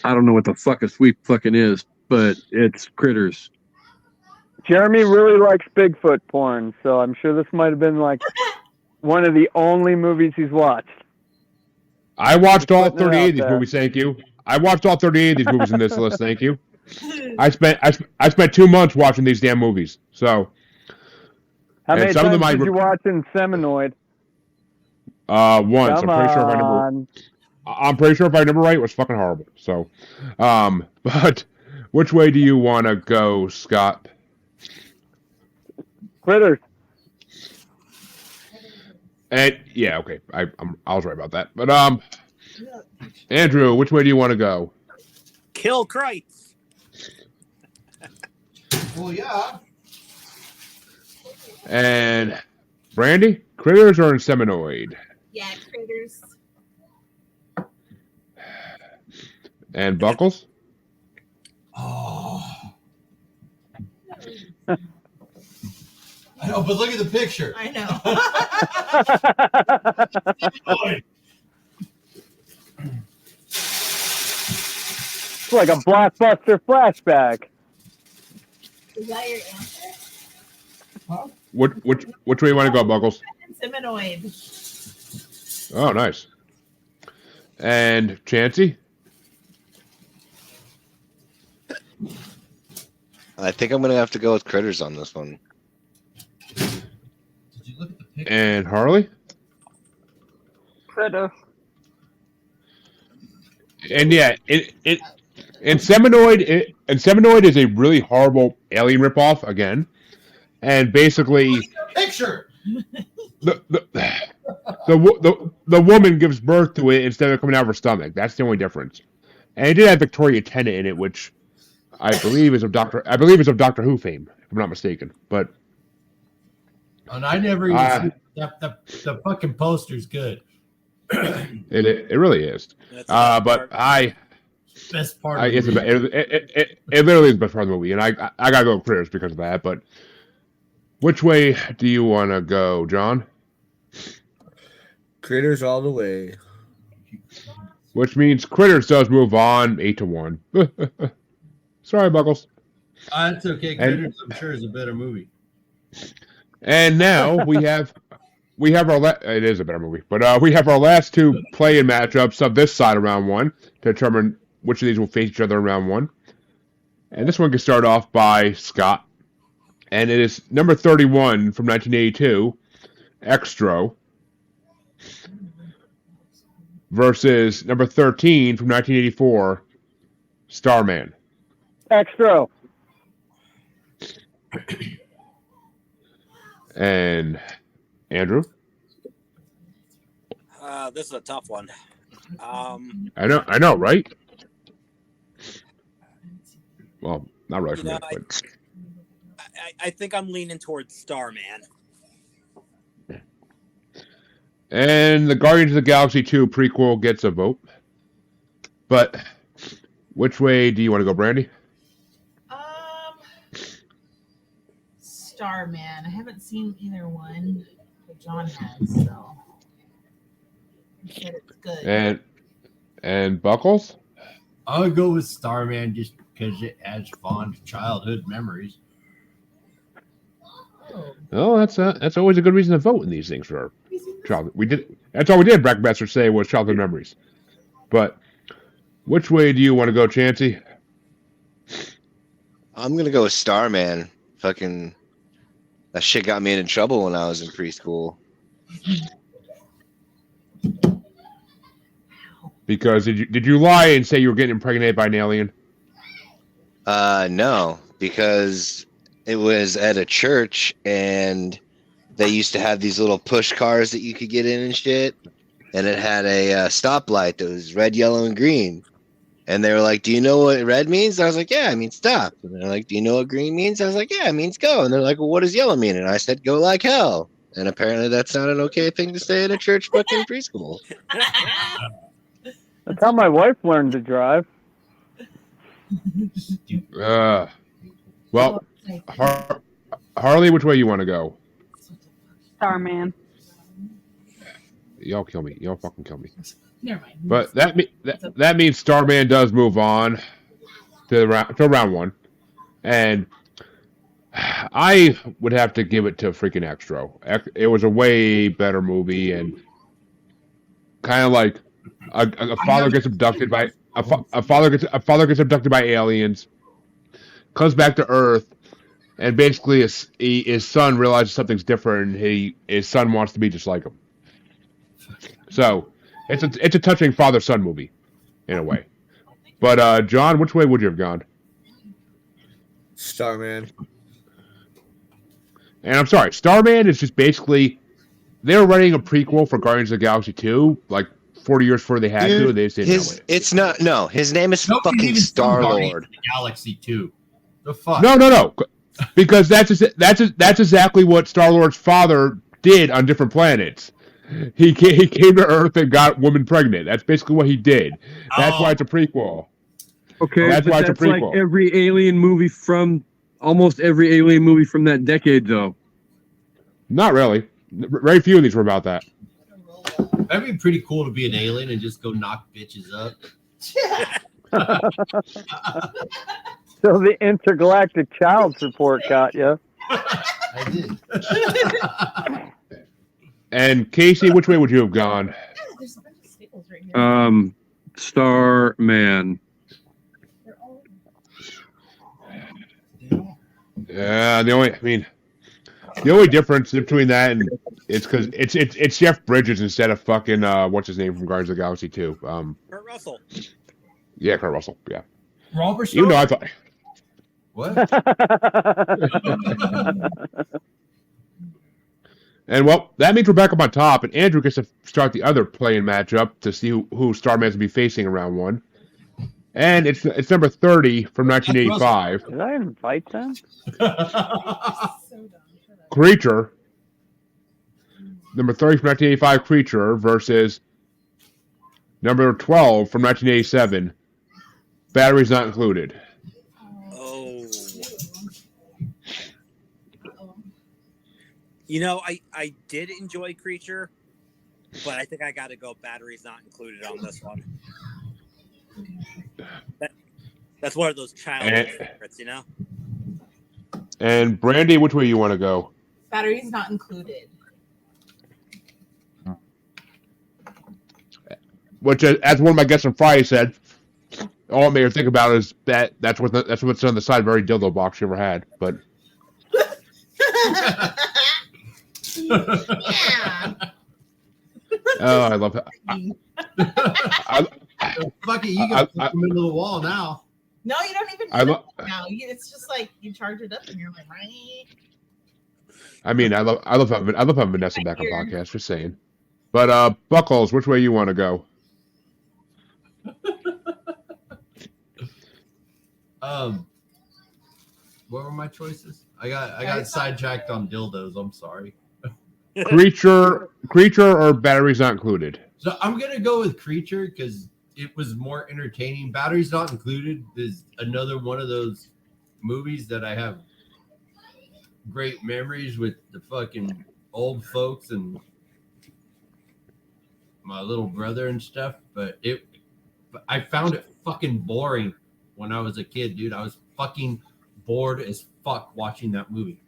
I don't know what the fuck a sweep fucking is, but it's Critters. Jeremy really likes Bigfoot porn, so I'm sure this might have been like one of the only movies he's watched. I watched all 38 of these movies, thank you. I watched all 38 of these movies in this list, thank you. I spent 2 months watching these damn movies, so. How many times did you watch in Seminoid? Once. I'm pretty sure if I remember right, it was fucking horrible. So, but which way do you want to go, Scott? Critters. And yeah, okay, I was right about that. But Andrew, which way do you want to go? Kill Christ. Well, yeah. And Brandi, Critters or Seminoid? Yeah, Critters. And Buckles? Oh. I know, but look at the picture. I know. It's like a blockbuster flashback. Is that your answer? Huh? Which way you want to go, Buckles? Seminoid. Oh, nice. And Chancy? I think I'm gonna have to go with Critters on this one. Did you look at the picture? And Harley? Critter. And yeah, and Seminoid is a really horrible alien ripoff again, and basically Picture. the woman gives birth to it instead of coming out of her stomach. That's the only difference. And it did have Victoria Tennant in it, which I believe is of Doctor Who fame, if I'm not mistaken. But And I never even the fucking poster's good. it really is. But best part of the movie. It literally is the best part of the movie, and I gotta go with Critters because of that. But which way do you want to go, John? Critters all the way. Which means Critters does move on 8-1. Sorry, Buckles. That's okay. Critters, I'm sure, is a better movie. And now we have our it is a better movie, but we have our last two play-in matchups of this side of round one to determine which of these will face each other in round one. And this one can start off by Scott, and it is number 31 from 1982, Extro, versus number 13 from 1984, Starman. Extra. And Andrew? This is a tough one. I know, right? Well, not really for me, but I think I'm leaning towards Starman. and the Guardians of the Galaxy 2 prequel gets a vote. But which way do you want to go, Brandi? Starman. I haven't seen either one, but John has, so he said it's good. And Buckles? I'll go with Starman just because it has fond childhood memories. Oh, that's always a good reason to vote in these things for childhood. That's all we did. Brackmaster say was childhood memories. But which way do you want to go, Chancy? I'm gonna go with Starman. Fucking that shit got me into trouble when I was in preschool. Because did you lie and say you were getting impregnated by an alien? No, because it was at a church and they used to have these little push cars that you could get in and shit. And it had a stoplight that was red, yellow, and green. And they were like, "Do you know what red means?" And I was like, "Yeah, it means stop." And they're like, "Do you know what green means?" I was like, "Yeah, it means go." And they're like, "Well, what does yellow mean?" And I said, "Go like hell." And apparently that's not an okay thing to say in a church fucking preschool. That's how my wife learned to drive. Well, Harley, which way you want to go? Starman. Y'all kill me. Y'all fucking kill me. Never mind. But that means Starman does move on to round one, and I would have to give it to freaking Extra. It was a way better movie, and kind of like a father gets abducted by a father gets abducted by aliens, comes back to Earth, and basically his son realizes something's different. And his son wants to be just like him. So it's a touching father-son movie, in a way. But John, which way would you have gone? Starman. And I'm sorry, Starman is just basically they were writing a prequel for Guardians of the Galaxy 2, like 40 years before they had to. They just didn't know it. It's not. No, his name is fucking Star Lord. Galaxy 2. The fuck? No. Because that's exactly what Star Lord's father did on different planets. He came to Earth and got woman pregnant. That's basically what he did. That's why it's a prequel. Okay, that's why it's a prequel. Like every alien movie from almost every alien movie from that decade, though. Not really. Very few of these were about that. That'd be pretty cool to be an alien and just go knock bitches up. So the intergalactic child support got you. I did. And Casey, which way would you have gone? There's a bunch of staples right here. Starman. Yeah, the only difference between that and it's because it's Jeff Bridges instead of fucking what's his name from Guardians of the Galaxy 2. Kurt Russell. Yeah, Kurt Russell. Yeah. Robert. You know, I thought. What? And well, that means we're back up on top, and Andrew gets to start the other playing matchup to see who Starman's will be facing in round one. And it's number 30 from 1985. Did I invite them? Creature. Number 30 from 1985, Creature versus number 12 from 1987. Batteries not included. Oh. You know, I did enjoy Creature, but I think I got to go batteries not included on this one. That's one of those childhood favorites, you know? And Brandi, which way you want to go? Batteries not included. Which, as one of my guests on Friday said, all it made her think about is that's what's on the side of every dildo box you ever had. But Yeah. oh, I love it. Fuck it, you got to put them into the wall now. No, you don't even I do lo- that now. It's just like you charge it up and you're like, right? I mean, I love having Vanessa back on podcast. Just saying. But Buckles, which way you want to go? What were my choices? I got sidetracked on dildos. I'm sorry. Creature or batteries not included? So I'm gonna go with Creature because it was more entertaining. Batteries not included is another one of those movies that I have great memories with the fucking old folks and my little brother and stuff. But I found it fucking boring when I was a kid, dude. I was fucking bored as fuck watching that movie.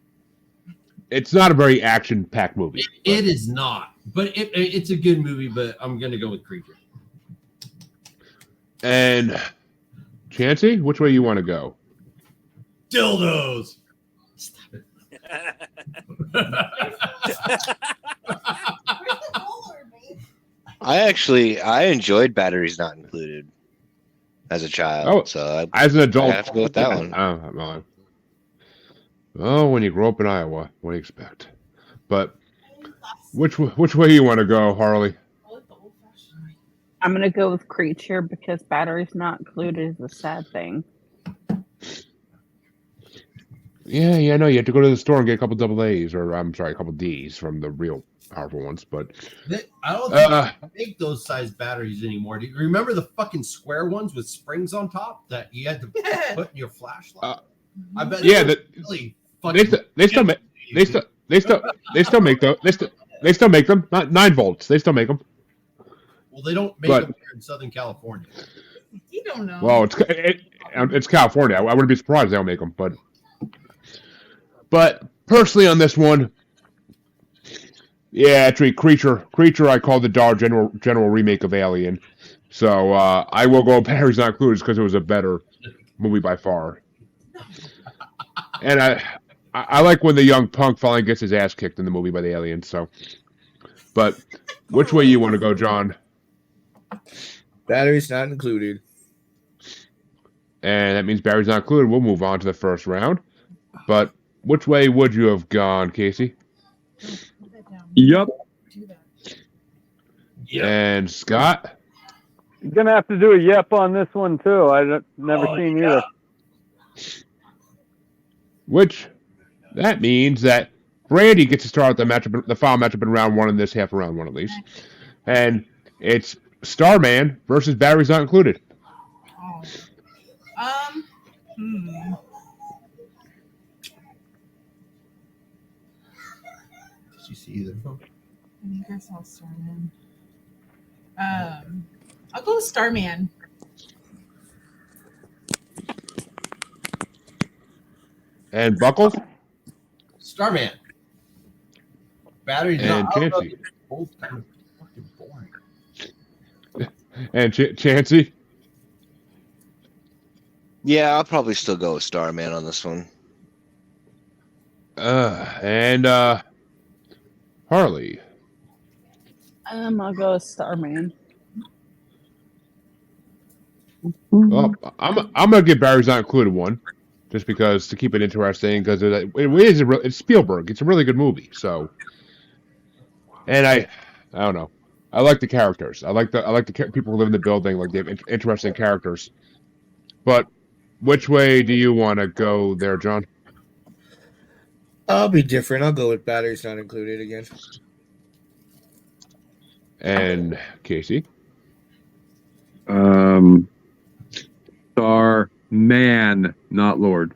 It's not a very action-packed movie. It is not, but it's a good movie. But I'm gonna go with Creature. And Chancy, which way you want to go? Dildos. Stop it. I enjoyed Batteries Not Included as a child. Oh, so as an adult, I have to go with that one. Oh, when you grow up in Iowa, what do you expect? But which way you want to go, Harley? I'm gonna go with Creature because batteries not included is a sad thing. Yeah, no, you have to go to the store and get a couple double A's, or I'm sorry, a couple D's from the real powerful ones. But I don't think they make those size batteries anymore. Do you remember the fucking square ones with springs on top that you had to put in your flashlight? I bet. Yeah, really they still make them. Not 9 volts. They still make them. Well, they don't make them here in Southern California. You don't know. Well, it's California. I wouldn't be surprised they don't make them, but personally on this one, yeah, actually, Creature I call the Dar general remake of Alien. So I will go Batteries Not Included because it was a better movie by far. And I like when the young punk finally gets his ass kicked in the movie by the aliens. So, but which way you want to go, John? Batteries not included. And that means batteries not included. We'll move on to the first round. But which way would you have gone, Casey? Yep. And Scott? You're gonna have to do a yep on this one too. I've never seen either. Which that means that Brandi gets to start the matchup, the final matchup in round 1 in this half of round 1 at least, and it's Starman versus Batteries Not Included. Did you see either? I guess I'll Starman. I'll go with Starman. And Buckles? Starman. Batteries and not Chancy. both kind of fucking boring. And Chancy? Yeah, I'll probably still go with Starman on this one. And Harley. I'll go with Starman. Well, I'm gonna give Batteries Not Included one, just because to keep it interesting, because it's Spielberg. It's a really good movie. So, and I don't know. I like the characters. I like the people who live in the building. Like they have interesting characters. But which way do you want to go there, John? I'll be different. I'll go with Batteries Not Included again. And Casey? Starman, not Lord.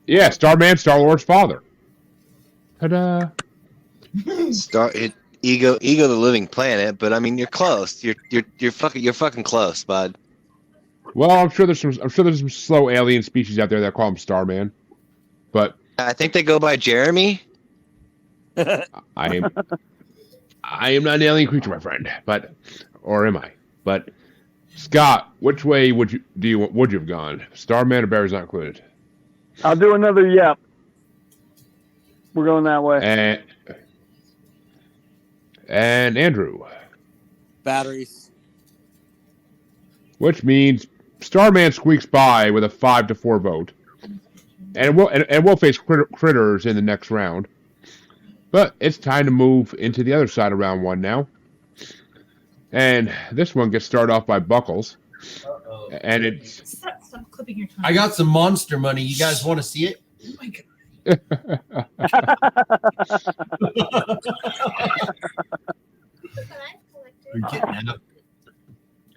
Yeah, Starman, Star-Lord's father. Ta-da! Ego the Living Planet, but I mean you're close. You're fucking close, bud. Well, I'm sure there's some slow alien species out there that call him Starman, but I think they go by Jeremy. I am not an alien creature, my friend. Or am I? But Scott, which way would you have gone? Starman or Batteries Not Included? I'll do another yep. We're going that way. And Andrew. Batteries. Which means Starman squeaks by with a 5-4 vote, and we'll face Critters in the next round. But it's time to move into the other side of round 1 now. And this one gets started off by Buckles. Uh-oh. And it's... Stop clipping your tongue. I got some monster money. You guys want to see it? Oh my God. You're getting out.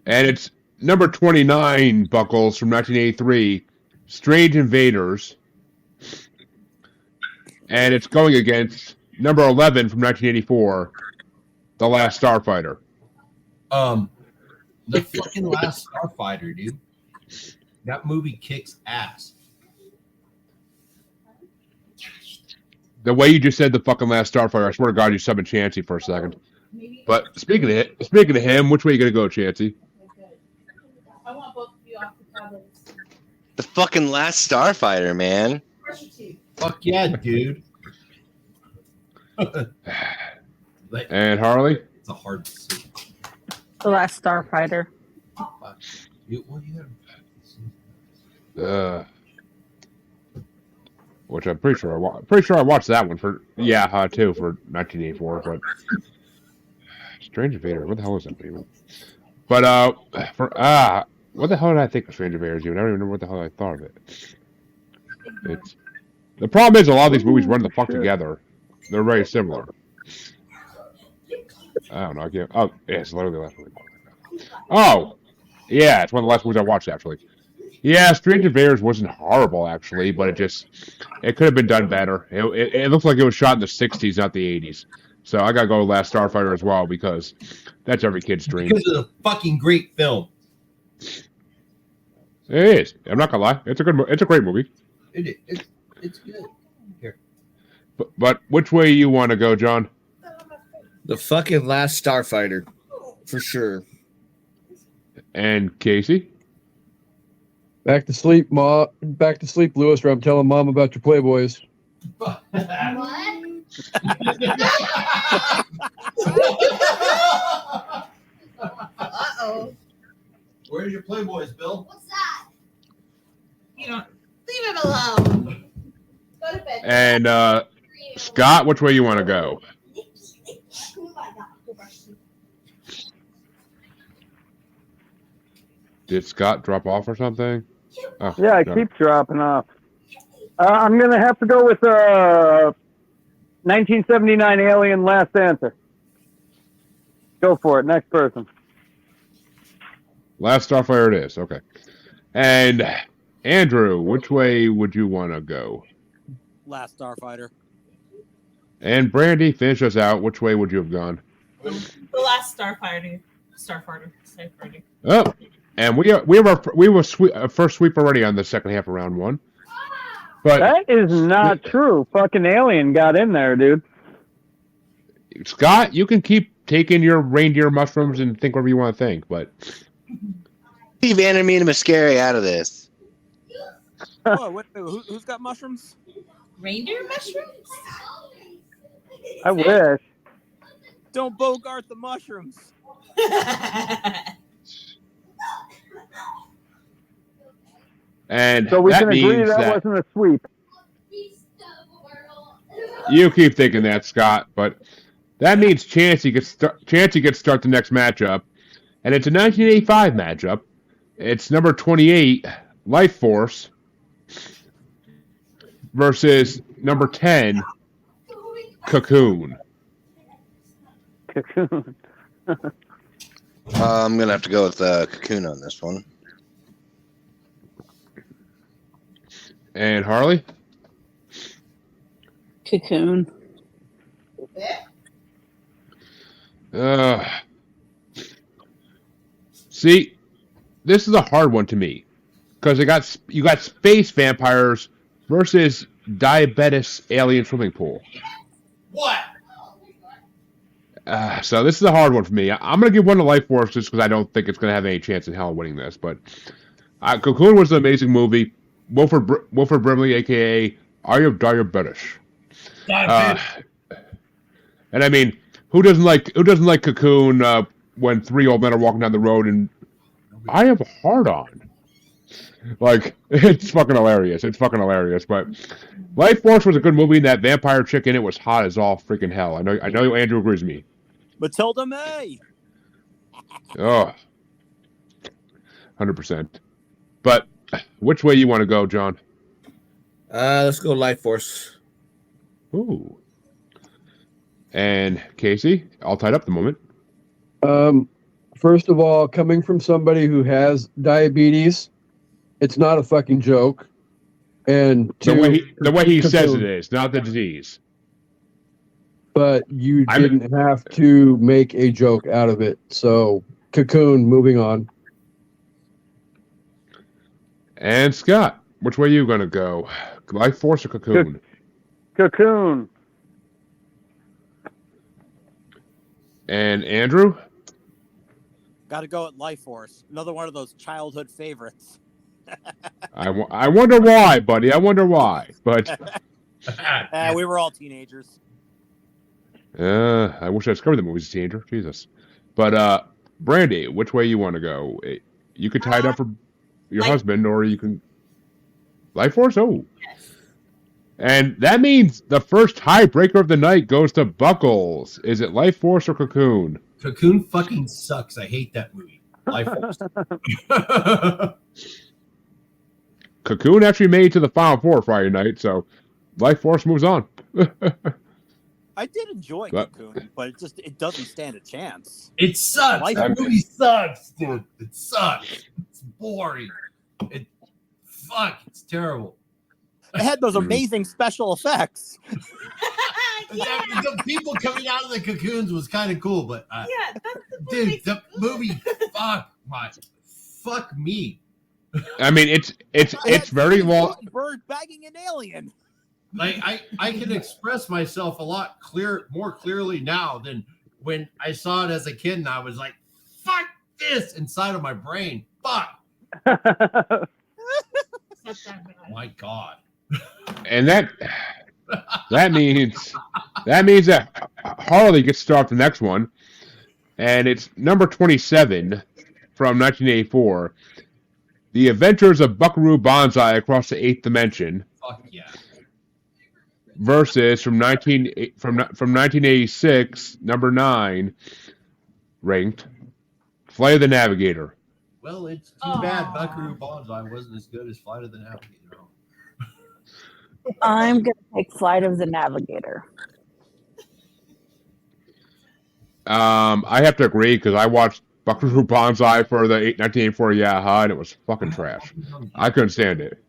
And it's number 29, Buckles, from 1983, Strange Invaders. And it's going against number 11 from 1984, The Last Starfighter. The fucking Last Starfighter, dude. That movie kicks ass. The way you just said the fucking Last Starfighter, I swear to God, you subbing Chancy for a second. But speaking of him, which way are you gonna go, Chancy? I want both of you off the tablets. The fucking Last Starfighter, man. Brush your teeth. Fuck yeah, dude. And Harley? It's a hard decision. The Last Starfighter. Which I'm pretty sure I watched that one for too for 1984, but Strange Invader, what the hell is that even? But what the hell did I think of Strange Invaders even? I don't even know what the hell I thought of it. It's the problem is a lot of these movies run the fuck together. They're very similar. I don't know. I can't. Oh, yeah, it's literally the last movie. Oh, yeah, it's one of the last movies I watched actually. Yeah, Strange Invaders wasn't horrible actually, but it could have been done better. It looks like it was shot in the 60s, not the 80s. So I gotta go with Last Starfighter as well because that's every kid's dream. Because of the fucking great film. It is. I'm not gonna lie. It's a great movie. It's good. Here. But which way you want to go, John? The fucking Last Starfighter, for sure. And Casey? Back to sleep, Ma. Back to sleep, Lewis, or I'm telling Mom about your Playboys. What? Uh-oh. Where's your Playboys, Bill? What's that? You don't leave him alone. Go to bed. And Scott, which way you want to go? Oh my God. Go brush your teeth. Did Scott drop off or something? Oh, Yeah, it no. keeps dropping off. I'm going to have to go with 1979 Alien Last Answer. Go for it. Next person. Last Starfighter it is. Okay. And Andrew, which way would you want to go? Last Starfighter. And Brandi, finish us out. Which way would you have gone? The Last Starfighter. Starfighter. Oh, and we have our first sweep already on the second half of round 1. But That is not true. Fucking Alien got in there, dude. Scott, you can keep taking your reindeer mushrooms and think whatever you want to think, but Leave Anime and Mascari out of this. Whoa, wait, who's got mushrooms? Reindeer mushrooms? I wish. Don't bogart the mushrooms. and So we that can agree means that wasn't a sweep. you keep thinking that, Scott, but that means Chancy gets start the next matchup, and it's a 1985 matchup. It's number 28, Life Force, versus number 10, Cocoon. Cocoon. I'm gonna have to go with Cocoon on this one. And Harley? Cocoon. See, this is a hard one to me because you got space vampires versus diabetes alien swimming pool. What? So this is a hard one for me. I'm gonna give one to Life Force just because I don't think it's gonna have any chance in hell of winning this. But Cocoon was an amazing movie. Wilford Brimley, aka Are You Diabetes? And I mean, who doesn't like Cocoon when three old men are walking down the road and I have a hard on. Like, it's fucking hilarious. It's fucking hilarious. But Life Force was a good movie, and that vampire chick in it was hot as all freaking hell. I know Andrew agrees with me. Matilda May. Oh, 100%. But which way you want to go, John? Let's go Life Force. Ooh. And Casey, all tied up at the moment. First of all, coming from somebody who has diabetes, it's not a fucking joke. And The way he says it is, not the disease. But you didn't have to make a joke out of it. So, Cocoon, moving on. And Scott, which way are you going to go? Life Force or Cocoon? Cocoon. And Andrew? Got to go at Life Force. Another one of those childhood favorites. I wonder why, buddy. I wonder why. But We were all teenagers. I wish I discovered the movies as a teenager. Jesus. But Brandi, which way you want to go? You could tie it up for your husband, or you can Life Force. Oh, and that means the first tiebreaker of the night goes to Buckles. Is it Life Force or Cocoon? Cocoon fucking sucks. I hate that movie. Life Force. Cocoon actually made it to the Final Four Friday night, so Life Force moves on. I did enjoy Cocoon, but it doesn't stand a chance. It sucks. That movie sucks, dude. It sucks. It's boring. It's terrible. It had those amazing special effects. The people coming out of the cocoons was kind of cool, but dude, the movie, fuck me. I mean, it's very long. Bird bagging an alien. Like I can express myself a lot more clearly now than when I saw it as a kid, and I was like, "Fuck this!" inside of my brain. Fuck. My God. And that means that Harley gets to start the next one, and it's number 27 from 1984. The Adventures of Buckaroo Banzai Across the Eighth Dimension. Fuck yeah. Versus from 1986, number 9, ranked, Flight of the Navigator. Well, it's too bad Buckaroo Banzai wasn't as good as Flight of the Navigator. I'm going to take Flight of the Navigator. I have to agree because I watched Buckaroo Banzai for the 1984 Yaha, and it was fucking trash. I couldn't stand it.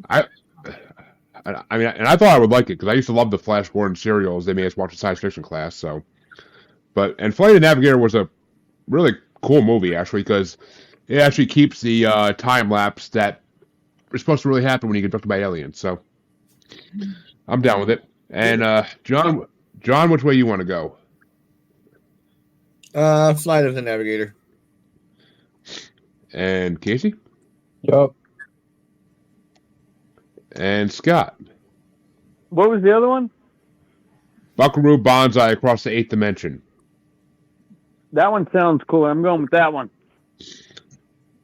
I mean, and I thought I would like it because I used to love the Flash Gordon serials. They made us watch in science fiction class. So, and Flight of the Navigator was a really cool movie actually because it actually keeps the time lapse that is supposed to really happen when you get abducted by aliens. So, I'm down with it. And John, which way you want to go? Flight of the Navigator. And Casey? Yep. And Scott? What was the other one? Buckaroo Banzai Across the Eighth Dimension. That one sounds cool. I'm going with that one.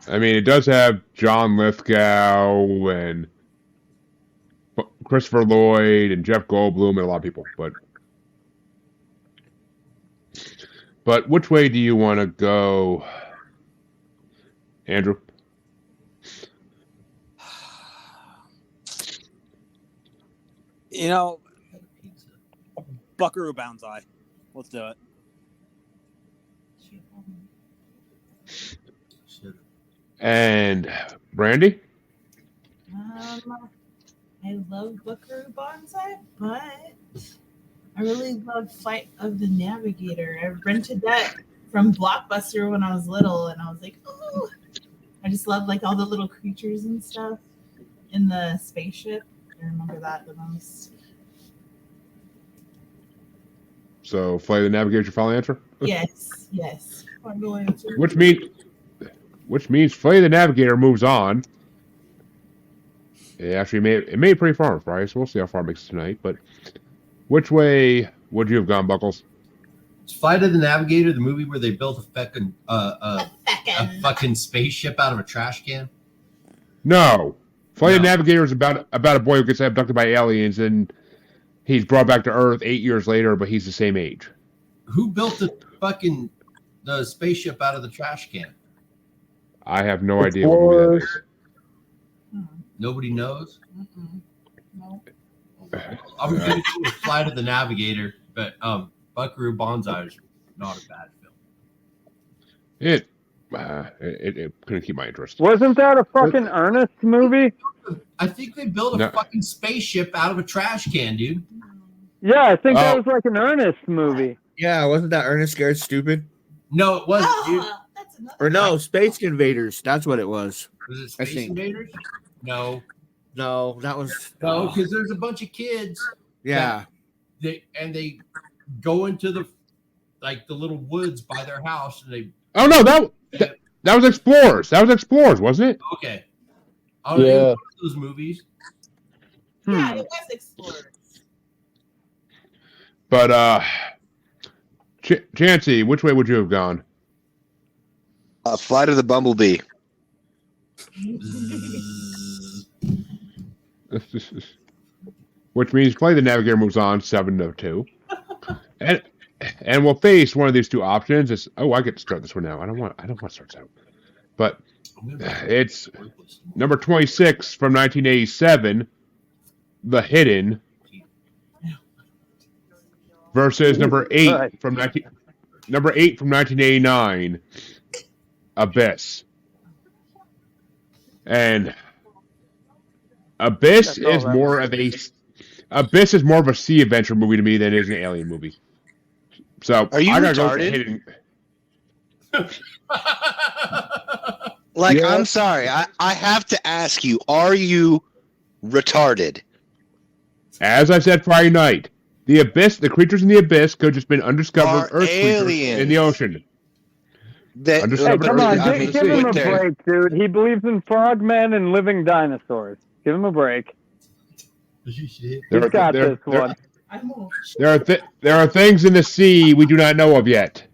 I mean, it does have John Lithgow and Christopher Lloyd and Jeff Goldblum and a lot of people, but which way do you want to go, Andrew? You know, Buckaroo Banzai. Let's do it. And Brandi? I love Buckaroo Banzai, but I really love Flight of the Navigator. I rented that from Blockbuster when I was little, and I was like, oh, I just love like all the little creatures and stuff in the spaceship. I remember that the most. So, Flight of the Navigator, your final answer? Yes. Final answer. Which means Flight of the Navigator moves on. It actually made it pretty far, right? So we'll see how far it makes it tonight. But which way would you have gone, Buckles? It's Flight of the Navigator, the movie where they built a fucking spaceship out of a trash can. No. Flight of the Navigator is about a boy who gets abducted by aliens and he's brought back to Earth 8 years later, but he's the same age. Who built the spaceship out of the trash can? I have no idea what movie that is. Nobody knows? No. I'm going to go with Flight of the Navigator, but Buckaroo Banzai is not a bad film. It couldn't keep my interest. Wasn't that a fucking Ernest movie? I think they built a fucking spaceship out of a trash can, dude. Yeah, I think that was like an Ernest movie. Yeah, wasn't that Ernest Scared Stupid? No, it wasn't, dude. Or no, Space Invaders. That's what it was. Was it Space Invaders? No. No, that was No, because there's a bunch of kids. Yeah. They go into the little woods by their house and they. Oh no, that was Explorers. That was Explorers, wasn't it? Okay. Yeah. Those movies. Yeah, it was Explorers. But Chancy, which way would you have gone? Flight of the Bumblebee. Which means Play the Navigator moves on 7-2. And we'll face one of these two options. I get to start this one now. I don't want to start this out. But it's number 26 from 1987, The Hidden, versus number 8 from 1989, Abyss. And Abyss is more of a sea adventure movie to me than it is an alien movie. So are you retarded? I'm sorry. I have to ask you, are you retarded? As I said Friday night, the Abyss, the creatures in the Abyss could have just been undiscovered Earth creatures in the ocean. Hey, come on, give him a break, dude. He believes in frogmen and living dinosaurs. Give him a break. He's got this one. There are things in the sea we do not know of yet.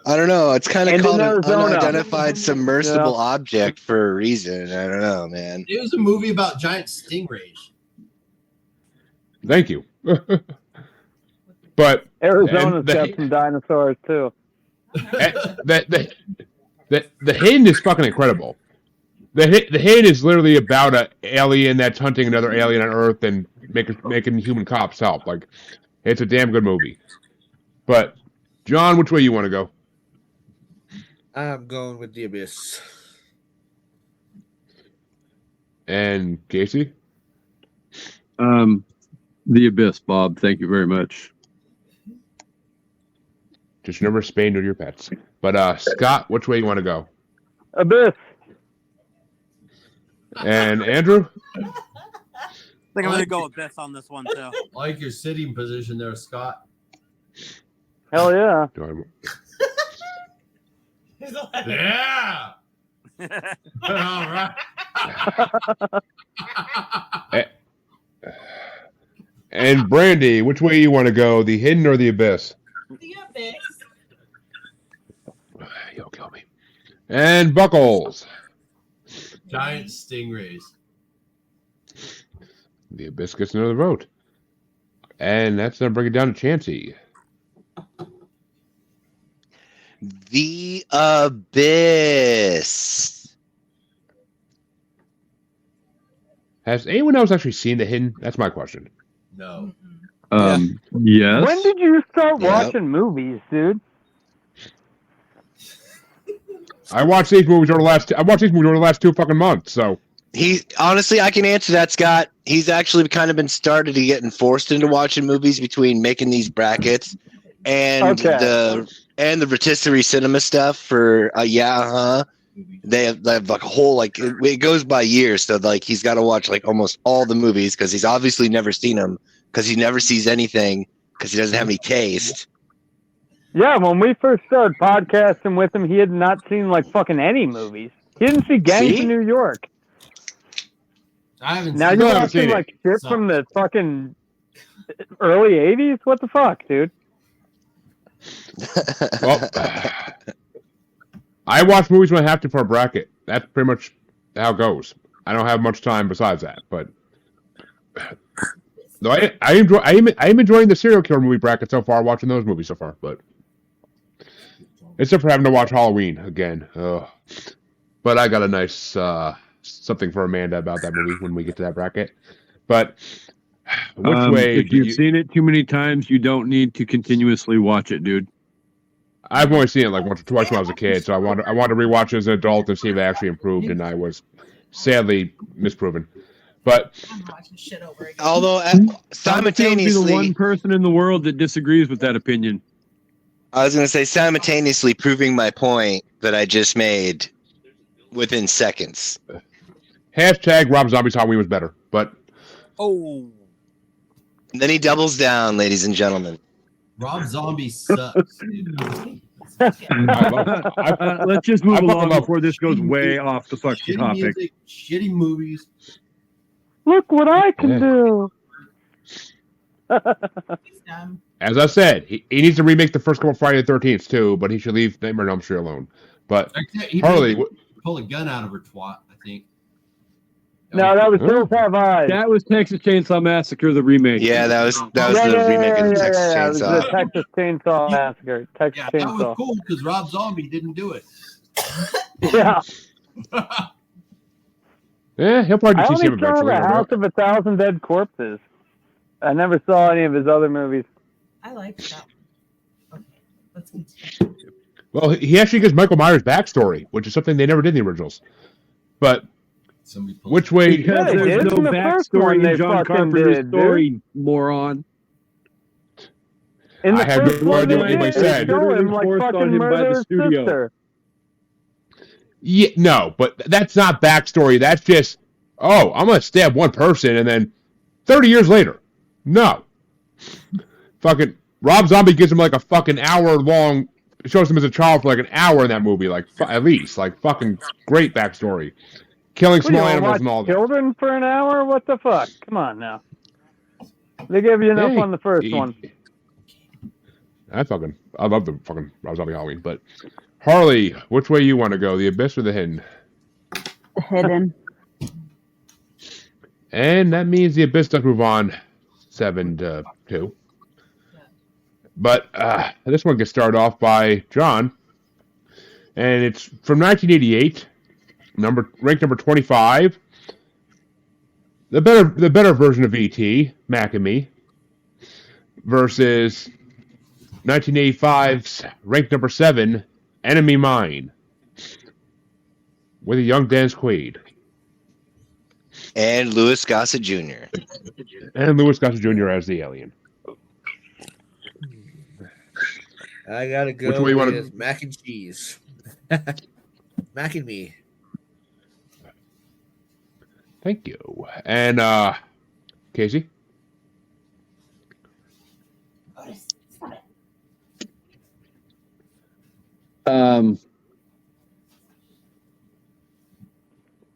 I don't know. It's kind of called an unidentified submersible object for a reason. I don't know, man. It was a movie about giant stingrays. Thank you. But Arizona's got some dinosaurs too. The Hidden is fucking incredible. The Hidden is literally about an alien that's hunting another alien on Earth and making human cops help. Like, it's a damn good movie. But John, which way you want to go? I'm going with The Abyss. And Casey? The Abyss, Bob. Thank you very much. Just remember Spain or your pets. But Scott, which way you want to go? Abyss. And Andrew? I think I'm going to go Abyss on this one, too. Like your sitting position there, Scott. Hell yeah. Yeah. All right. And Brandi, which way you want to go? The Hidden or the Abyss? The Abyss. You'll kill me. And Buckles. Giant stingrays. The Abyss gets another vote. And that's going to bring it down to Chancy. The Abyss. Has anyone else actually seen The Hidden? That's my question. No. Yes. When did you start watching movies, dude? I watched these movies over the last 2 fucking months, so. Honestly, I can answer that, Scott. He's actually kind of been started to getting forced into watching movies between making these brackets and the rotisserie cinema stuff for They have like a whole it goes by years, so like he's got to watch like almost all the movies because he's obviously never seen them because he never sees anything because he doesn't have any taste. Yeah, when we first started podcasting with him, he had not seen like fucking any movies. He didn't see Gangs of New York. I haven't. Now you're watching like shit from the fucking early '80s. What the fuck, dude? Well, I watch movies when I have to for a bracket. That's how it goes. I don't have much time besides that, but no, I am enjoying the serial killer movie bracket so far. Watching those movies so far, but except for having to watch Halloween again. But I got a nice something for Amanda about that movie when we get to that bracket. But which way? If you've seen it too many times, you don't need to continuously watch it, dude. I've only seen it like once or twice when I was a kid, so I want to rewatch it as an adult and see if it actually improved, and I was sadly misproven. But I'm watching shit over again. Although simultaneously, the one person in the world that disagrees with that opinion. I was going to say simultaneously proving my point that I just made within seconds. Hashtag Rob Zombie's Halloween was better, but Oh, and then he doubles down, ladies and gentlemen. Rob Zombie sucks, dude. Let's just move along before this goes way off the fucking Shitty topic. music, shitty movies. Look what I can do. He's dumb. as I said, he needs to remake the first couple of Friday the 13th too, but he should leave Nightmare on Elm Street alone. But He Harley, pull a gun out of her twat, I think. No, that was Hills Have Eyes. That was Texas Chainsaw Massacre, the remake. Yeah, that was the remake of the Texas It was Chainsaw. the Texas Chainsaw Massacre. Texas Yeah, that was Chainsaw. cool because Rob Zombie didn't do it. Yeah. yeah, he'll probably I see him only saw eventually. The House of 1,000 Dead Corpses. I never saw any of his other movies. I like that one. Okay, let's continue. Well, he actually gives Michael Myers backstory, which is something they never did in the originals. But which way? Because Yeah, they there's did. no In the first one, backstory they in John fucking Carpenter's did, dude. story, moron. In the I have first no one, idea they what anybody did. said. They show him like Forced on fucking him by the murder his studio. sister. Yeah, no, but that's not backstory. That's just, oh, I'm gonna stab one person, and then 30 years later, no. Fucking Rob Zombie gives him like a fucking hour long. Shows him as a child for like an hour in that movie, like at least, like fucking great backstory. Killing What, you small wanna animals watch and all that. children for an hour? What the fuck? Come on now. They gave you enough Hey, on the first one. I love the fucking Rob Zombie Halloween. But Harley, which way you want to go, the Abyss or the Hidden? Hidden. And that means the Abyss does move on 7-2. But this one gets started off by John, and it's from 1988, ranked number 25. The better version of E.T., Mac and Me, versus 1985's ranked number 7, Enemy Mine, with a young Dennis Quaid. And Louis Gossett Jr. And Louis Gossett Jr. as the alien. I gotta go Which way you wanna- with mac and cheese. Mac and me. Thank you. And Casey?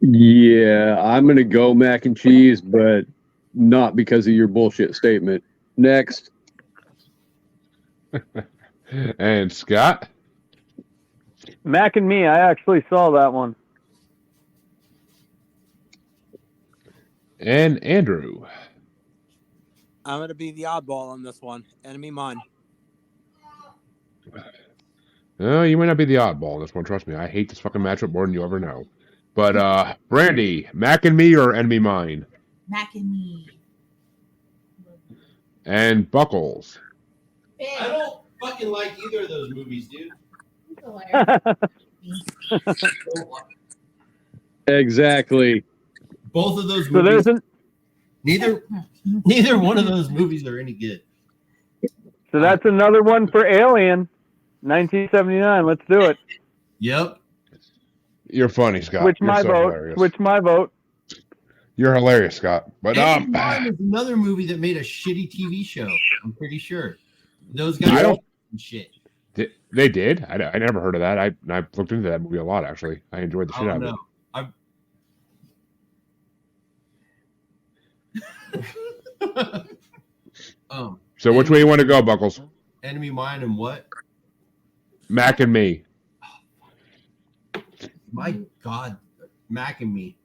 Yeah, I'm gonna go mac and cheese, but not because of your bullshit statement. Next. And Scott? Mac and Me, I actually saw that one. And Andrew? I'm gonna be the oddball on this one. Enemy Mine. You might not be the oddball in this one, trust me. I hate this fucking matchup more than you ever know. But Brandi, Mac and Me or Enemy Mine? Mac and me. And Buckles. I don't fucking like either of those movies, dude. Exactly. Both of those So movies. there's Neither one of those movies are any good. So that's another one for Alien, 1979. Let's do it. Yep. You're funny, Scott. Switch You're my so vote. hilarious. Switch my vote. You're hilarious, Scott. But Enemy Mine is another movie that made a shitty TV show. I'm pretty sure. Those guys I don't- and shit. they did? I never heard of that. I looked into that movie a lot, actually. I enjoyed the I shit out don't of it. know. So which way you want to go, Buckles? Enemy Mine and what? Mac and Me. My God, Mac and Me.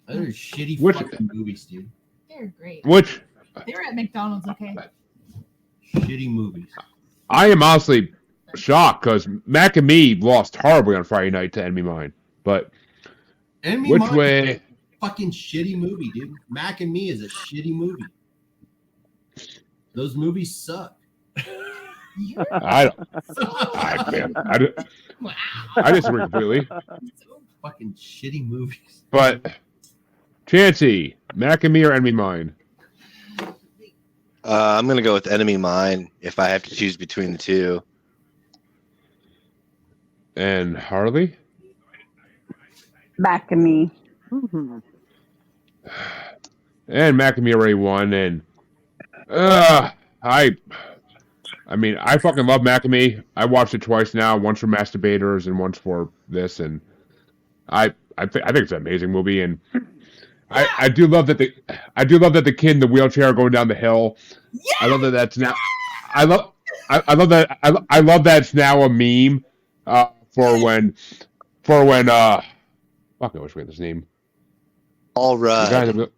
Those are shitty Which- fucking movies, dude. They're great. Which They were at McDonald's, okay? Shitty movies. I am honestly shocked because Mac and Me lost horribly on Friday night to Enemy Mine. But Enemy which Mine way? is a fucking shitty movie, dude. Mac and Me is a shitty movie. Those movies suck. I disagree completely. Fucking shitty movies. But Chancy, Mac and Me or Enemy Mine? I'm gonna go with Enemy Mine if I have to choose between the two. And Harley? Back to me. And Mac and Me already won. And I mean, I fucking love Mac and Me. I watched it twice now, once for masturbators and once for this, and I think it's an amazing movie. And I do love that the kid in the wheelchair going down the hill. Yes! I love that that's now. I love that. I love that it's now a meme for when fuck, I wish we had his name. All right. The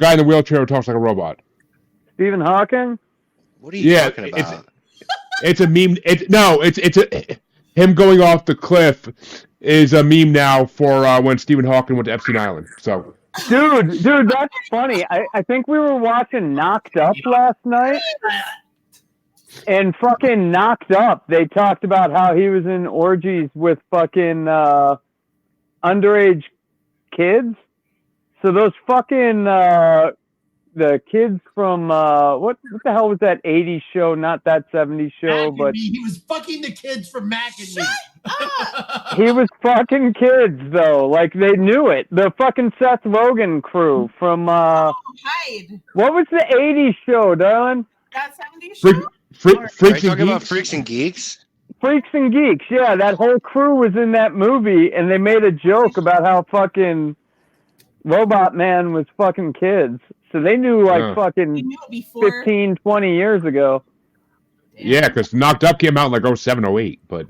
guy in the wheelchair who talks like a robot. Stephen Hawking. What are you talking about? It's a meme. Him going off the cliff is a meme now for when Stephen Hawking went to Epstein Island. So, dude, that's funny. I think we were watching Knocked Up last night, and fucking Knocked Up, they talked about how he was in orgies with fucking underage kids. So those fucking the kids from what the hell was that 80s show? Not that 70s show, but he was fucking the kids from Mac and Me. he was fucking kids though. Like they knew it. The fucking Seth Rogen crew from Hide. What was the 80s show, darling? That 70s show? Are you talking about Freaks and Geeks? Freaks and Geeks, yeah. That whole crew was in that movie, and they made a joke about how fucking Robot Man was fucking kids. So they knew fucking 15, 20 years ago. Yeah, because Knocked Up came out in like 07, 08, but...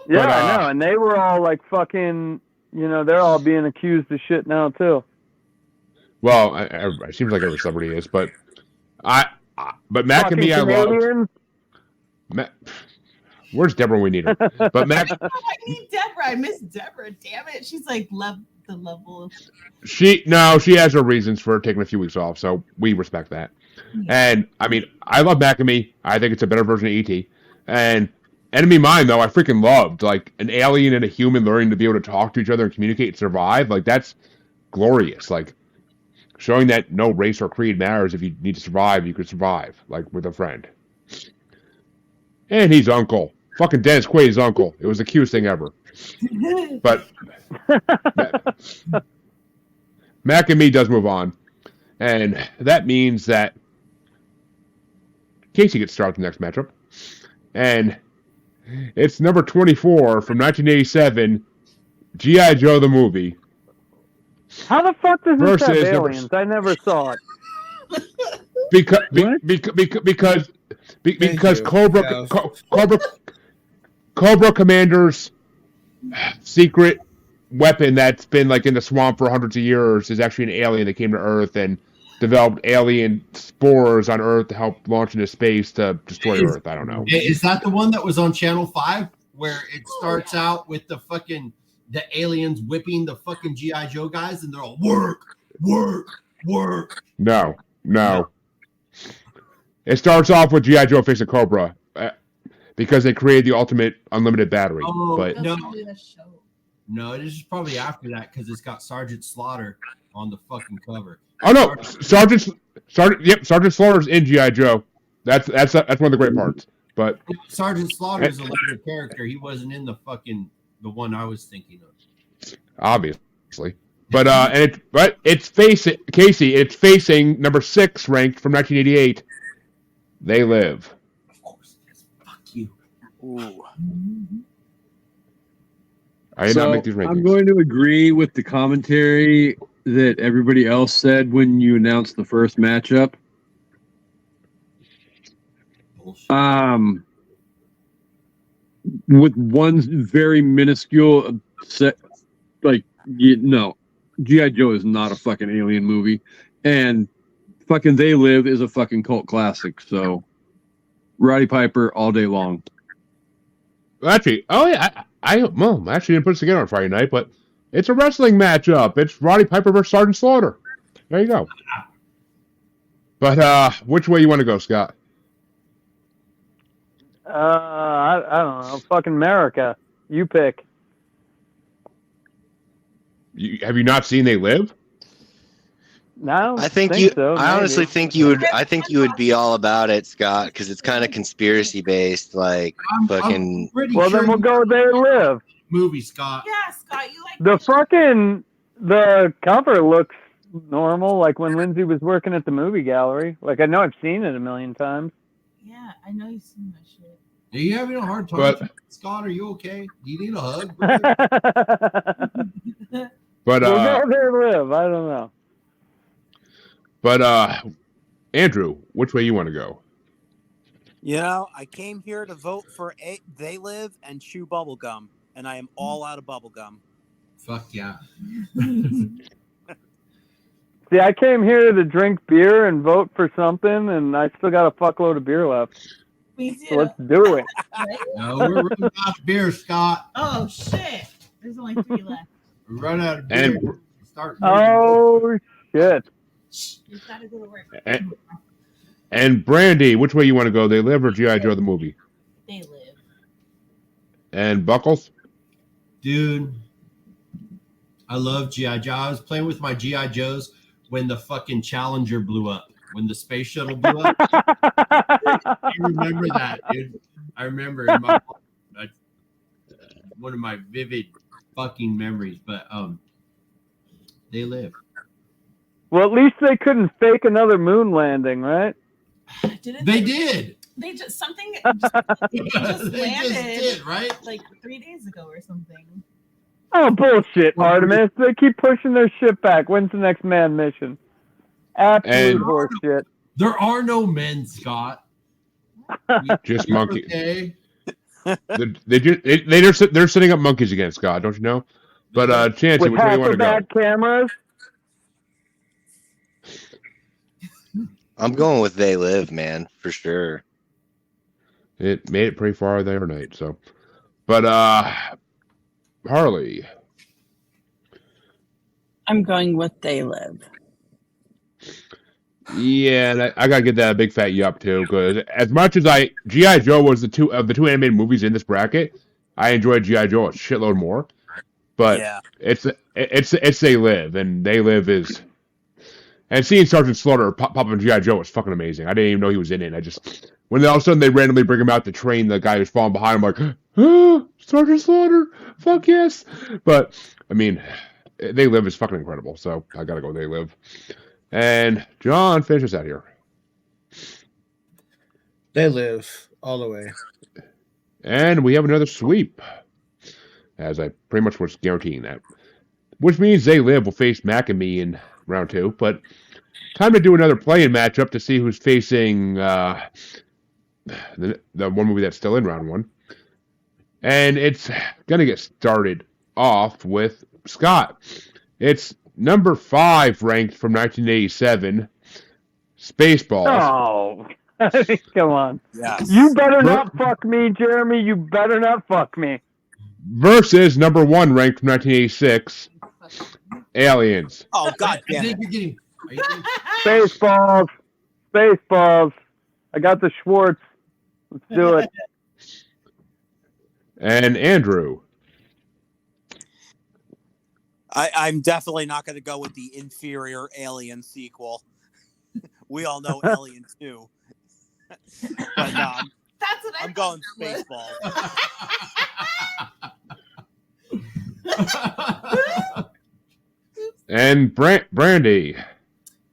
Yeah, I know, and they were all like fucking, they're all being accused of shit now too. Well, it seems like every celebrity is, but but Mac fucking and Me, Canadians. I love. Where's Deborah when we need her? But Mac, I need Deborah. I miss Deborah. Damn it, she's like the level of. she has her reasons for taking a few weeks off, so we respect that. Yeah. And I mean, I love Mac and Me. I think it's a better version of E.T. And Enemy Mine, though, I freaking loved. Like an alien and a human learning to be able to talk to each other and communicate and survive. Like that's glorious. Like showing that no race or creed matters. If you need to survive, you could survive, like with a friend. And he's uncle. Fucking Dennis Quaid's uncle. It was the cutest thing ever. But Mac and Me does move on. And that means that Casey gets started the next matchup. And it's number 24 from 1987, G.I. Joe the movie. How the fuck does this have versus aliens? I never saw it. Because Cobra Commander's secret weapon that's been like in the swamp for hundreds of years is actually an alien that came to Earth and developed alien spores on Earth to help launch into space to destroy Earth. I don't know. Is that the one that was on Channel 5 where it starts out with the aliens whipping the fucking G.I. Joe guys and they're all work. No. It starts off with G.I. Joe facing Cobra because they created the ultimate unlimited battery. Oh, but no, it is probably after that because it's got Sergeant Slaughter on the fucking cover. Oh no, Sergeant Slaughter's in G.I. Joe. That's one of the great parts. But Sergeant Slaughter is a later character. He wasn't in the one I was thinking of. Obviously. But it's facing Casey. It's facing number 6 ranked from 1988. They Live. Of course, fuck you. Ooh. I did not make these rankings. I'm going to agree with the commentary that everybody else said when you announced the first matchup. With one very minuscule like, no, G.I. Joe is not a fucking alien movie, and fucking They Live is a fucking cult classic. So, Roddy Piper all day long. Actually, I actually didn't put this together on Friday night, but it's a wrestling matchup. It's Roddy Piper versus Sergeant Slaughter. There you go. But which way you want to go, Scott? I don't know. Fucking America. You pick. Have you not seen They Live? No, I think so, I honestly maybe. think you would. I think you would be all about it, Scott, because it's kind of conspiracy based. Like fucking. Well, then we'll go They Live. Movie, Scott. Yeah, Scott, you like The cover looks normal, like when Lindsay was working at the movie gallery. Like I know I've seen it a million times. Yeah, I know you've seen that shit. Are you having a hard time, But- Scott? Are you okay? Do you need a hug? But We'll go They Live. I don't know. But Andrew, which way you want to go? You know, I came here to vote for They Live and chew bubblegum, and I am all out of bubblegum. Fuck yeah. See, I came here to drink beer and vote for something, and I still got a fuckload of beer left. Me too. So let's do it. No, we're running out of beer, Scott. Oh shit! There's only 3 left. We run out of beer. And Start. Oh shit! You gotta go to work. and Brandi, which way you want to go? They Live or G.I. Joe the movie? They Live. And Buckles? Dude, I love G.I. Joe. I was playing with my G.I. Joes when the fucking Challenger blew up. When the space shuttle blew up. I remember that, dude. I remember in my, one of my vivid fucking memories. But They Live. Well, at least they couldn't fake another moon landing, right? Didn't They did. They just something just landed did, right? like 3 days ago or something. Oh, bullshit, Artemis. They keep pushing their shit back. When's the next manned mission? Absolute And- horseshit. There are no men, Scott. Just monkey. Okay. They're setting up monkeys again, Scott. Don't you know? But Chancy, With which way you want to go? bad cameras. I'm going with They Live, man, for sure. It made it pretty far the other night. So, but Harley. I'm going with They Live. Yeah, and I gotta get that big fat yup too, because as much as G.I. Joe was the two animated movies in this bracket, I enjoyed G.I. Joe a shitload more. But Yeah. it's They Live, and They Live is, and seeing Sergeant Slaughter pop up in G.I. Joe was fucking amazing. I didn't even know he was in it. I just when all of a sudden they randomly bring him out to train the guy who's falling behind, I'm like, oh, Sergeant Slaughter, fuck yes. But I mean, They Live is fucking incredible, so I gotta go They Live. And John finishes out here. They Live all the way. And we have another sweep, as I pretty much was guaranteeing that. Which means They Live will face Mac and me in round 2. But time to do another play-in matchup to see who's facing the one movie that's still in round 1. And it's going to get started off with Scott. It's number 5 ranked from 1987, Spaceballs. Oh, come on. Yes. You better not fuck me, Jeremy. You better not fuck me. Versus number 1 ranked from 1986, Aliens. Oh, God I damn think it. you're getting. Are you getting Spaceballs. Spaceballs. I got the Schwartz. Let's do it. And Andrew. I'm definitely not going to go with the inferior Alien sequel. We all know Alien 2. But That's what I'm going Spaceballs. And Brandi.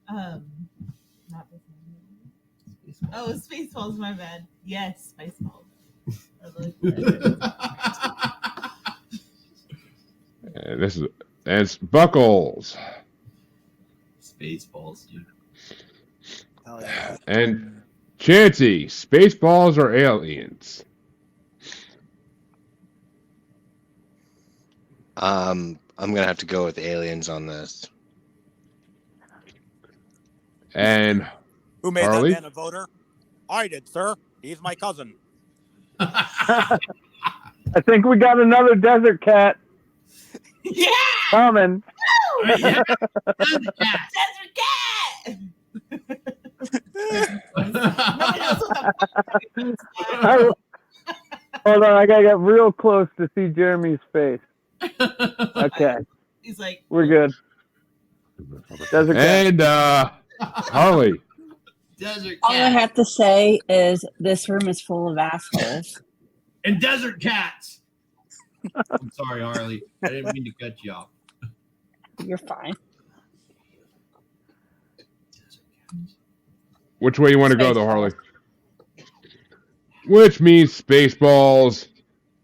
Not this one. Oh, Spaceballs, my bad. Yes, Spaceballs. I like that. And this is and it's Buckles. Spaceballs, dude. Hell yeah. And Chancy, Spaceballs or Aliens? I'm gonna have to go with aliens on this. And Who made Harley? that man a voter? I did, sir. He's my cousin. I think we got another desert cat Yeah! coming. Yeah. Desert cat! Nobody knows what the fuck Hold on, I gotta get real close to see Jeremy's face. Okay, He's like, we're good. Desert cat. And Harley. Desert All I cats have to say is this room is full of assholes. and desert cats. I'm sorry, Harley. I didn't mean to cut you off. You're fine. Which way you want to go, though, Harley? Which means Spaceballs,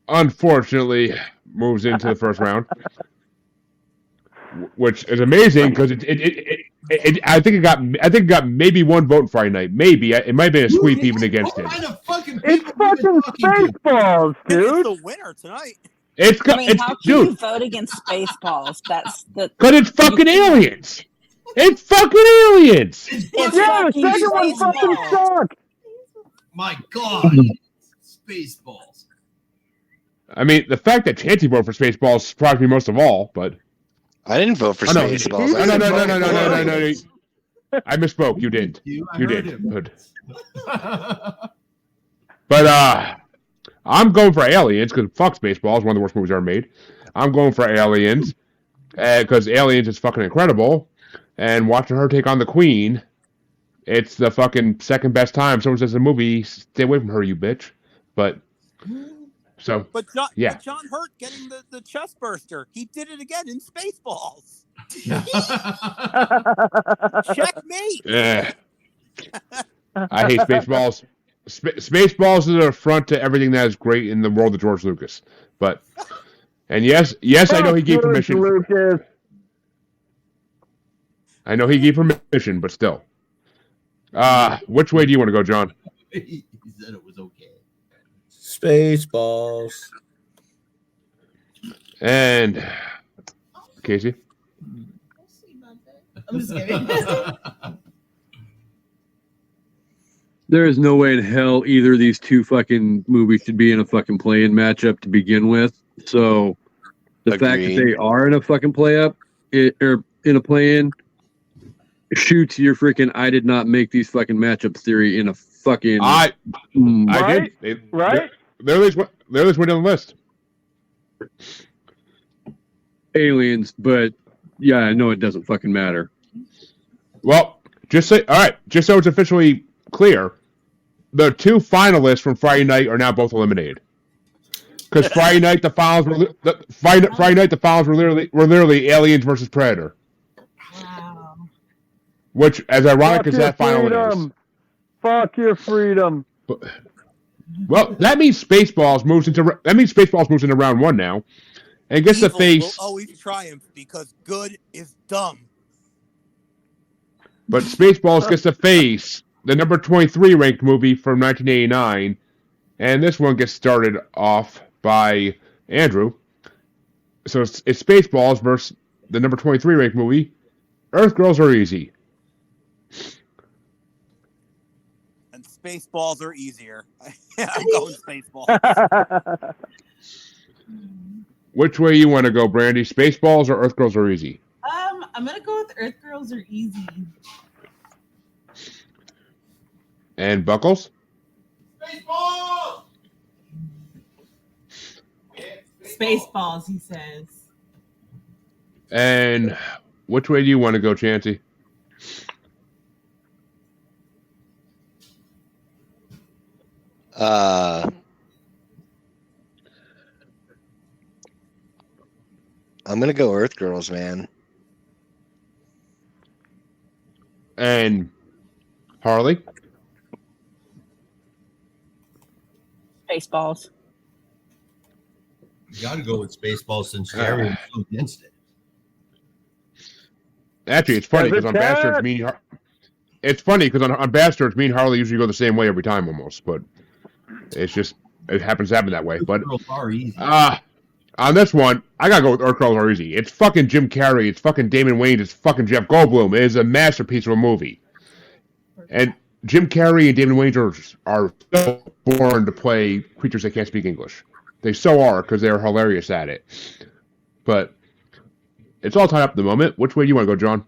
unfortunately, moves into the first round, which is amazing because I think it got maybe one vote Friday night. Maybe it might have been a sweep even against it. It's fucking Spaceballs, It's dude. the winner tonight. It's I mean, how can you dude, vote against Spaceballs? That's the. because it's fucking aliens. It's fucking aliens. It's Yeah, the fucking second one fucking Spaceballs. sucked. My God. Spaceballs. I mean, the fact that Chancy voted for Spaceballs surprised me most of all, but I didn't vote for Oh, no, Spaceballs. no, no, no, no, no, no, no, no. I misspoke. You didn't. I You heard did. him. Good. But I'm going for Aliens because fuck Spaceballs, one of the worst movies ever made. I'm going for Aliens because Aliens is fucking incredible, and watching her take on the Queen, it's the fucking second best time someone says a movie. Stay away from her, you bitch. But so But John, yeah. but John Hurt getting the chest burster. He did it again in Spaceballs. Checkmate. Yeah. I hate Spaceballs. Spaceballs is an affront to everything that is great in the world of George Lucas. But, and yes, I know he gave permission. Lucas. I know he gave permission, but still. Which way do you want to go, John? He said it was okay. Spaceballs. And Casey? I'm just kidding. There is no way in hell either of these two fucking movies should be in a fucking play-in matchup to begin with. So the fact that they are in a fucking play-up or in a play-in shoots your freaking I did not make these fucking matchup theory in a fucking I Right? did. Right? They're at least went down the list. Aliens, but yeah, I know it doesn't fucking matter. Well, just so it's officially clear, the two finalists from Friday night are now both eliminated. Because Friday night the finals were literally Aliens versus Predator. Wow. Which, as ironic Fuck as your that final is. freedom. Fuck your freedom. Well, that means Spaceballs moves into round one now, and gets Evil to face. will always triumph because good is dumb. But Spaceballs gets to face the number 23 ranked movie from 1989, and this one gets started off by Andrew. So it's Spaceballs versus the number 23 ranked movie, Earth Girls Are Easy. And Spaceballs are easier. I'm going Spaceballs. Which way you want to go, Brandi? Spaceballs or Earth Girls Are Easy? I'm gonna go with Earth Girls Are Easy. And Buckles? Spaceballs! Spaceballs, he says. And which way do you want to go, Chancy? I'm gonna go Earth Girls, man. And Harley? Spaceballs. You got to go with Spaceballs since Jerry was so against it. Actually, it's funny because on Bastards, it's funny because on Bastards, me and Harley usually go the same way every time almost, but it's just it happens to happen that way. But Girls are easy. On this one, I gotta go with Earth Girls Are Easy. It's fucking Jim Carrey. It's fucking Damon Wayans. It's fucking Jeff Goldblum. It is a masterpiece of a movie. And Jim Carrey and Damon Wayans are so born to play creatures that can't speak English. They so are because they're hilarious at it. But it's all tied up at the moment. Which way do you want to go, John?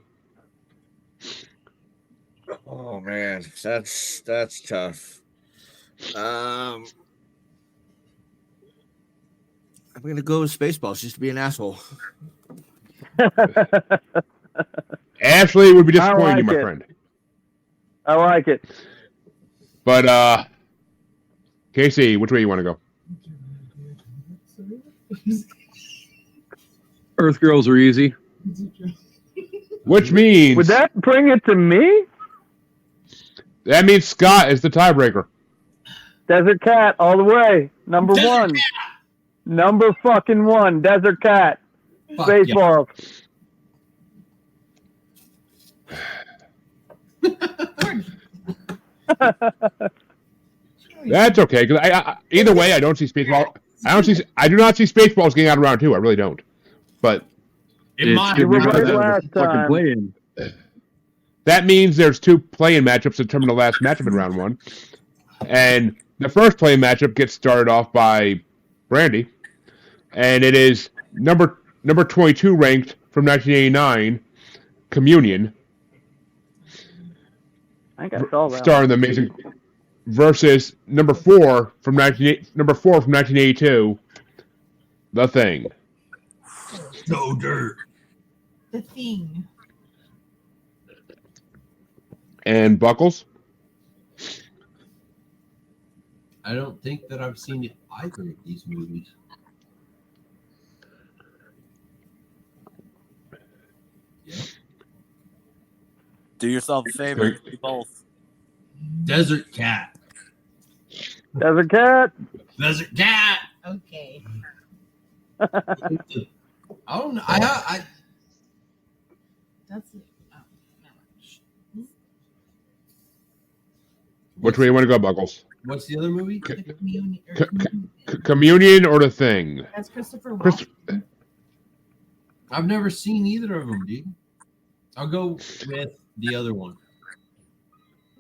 Oh man, that's tough. I'm gonna go with Spaceballs just to be an asshole. Ashley would be disappointed, my friend. I like it. But Casey, which way you want to go? Earth Girls Are Easy. Which means Would that bring it to me? that means Scott is the tiebreaker. Desert Cat all the way. Number one. Number fucking one. Desert Cat. Fuck Spaceballs. That's okay because I either way I don't see Spaceballs. I do not see Spaceballs getting out of round two. I really don't. But It might. You were because right of the last fucking time. play-in. that means there's two play-in matchups to determine the last matchup in round one, and the first play-in matchup gets started off by Brandi, and it is number 22 ranked from 1989, Communion, I think I saw that. starring the amazing, versus number 4 from 1982, The Thing. No dirt. The Thing. And Buckles. I don't think that I've seen either of these movies. Yeah. Do yourself a favor. Do both. Desert Cat. Desert Cat. Desert Cat. Okay. I don't know. I That's it. Oh, no. Which way you want to go, Buckles? What's the other movie? The communion. Communion or The Thing? That's Christopher Walken. I've never seen either of them, dude. I'll go with the other one.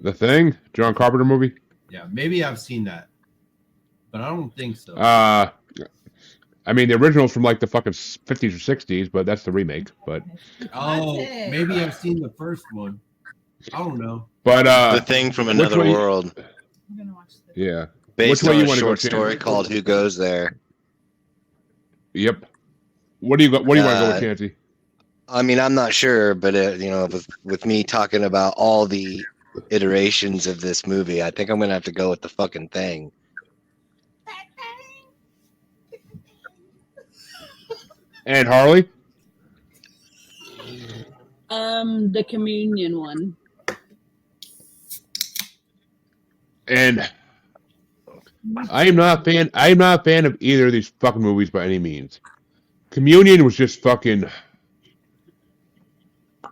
The Thing? John Carpenter movie? Yeah, maybe I've seen that, but I don't think so. I mean, the original's from like the fucking 50s or 60s, but that's the remake. But Maybe I've seen the first one. I don't know. but The Thing from Another way- World, I'm gonna watch this. yeah. based Which way on you a wanna go, short Chan? story called "Who Goes There." Yep. What do you want to go with, Uh, Chancy? I mean, I'm not sure, but with me talking about all the iterations of this movie, I think I'm gonna have to go with The fucking Thing. And Harley? The communion one. And I am not a fan of either of these fucking movies by any means. Communion was just fucking.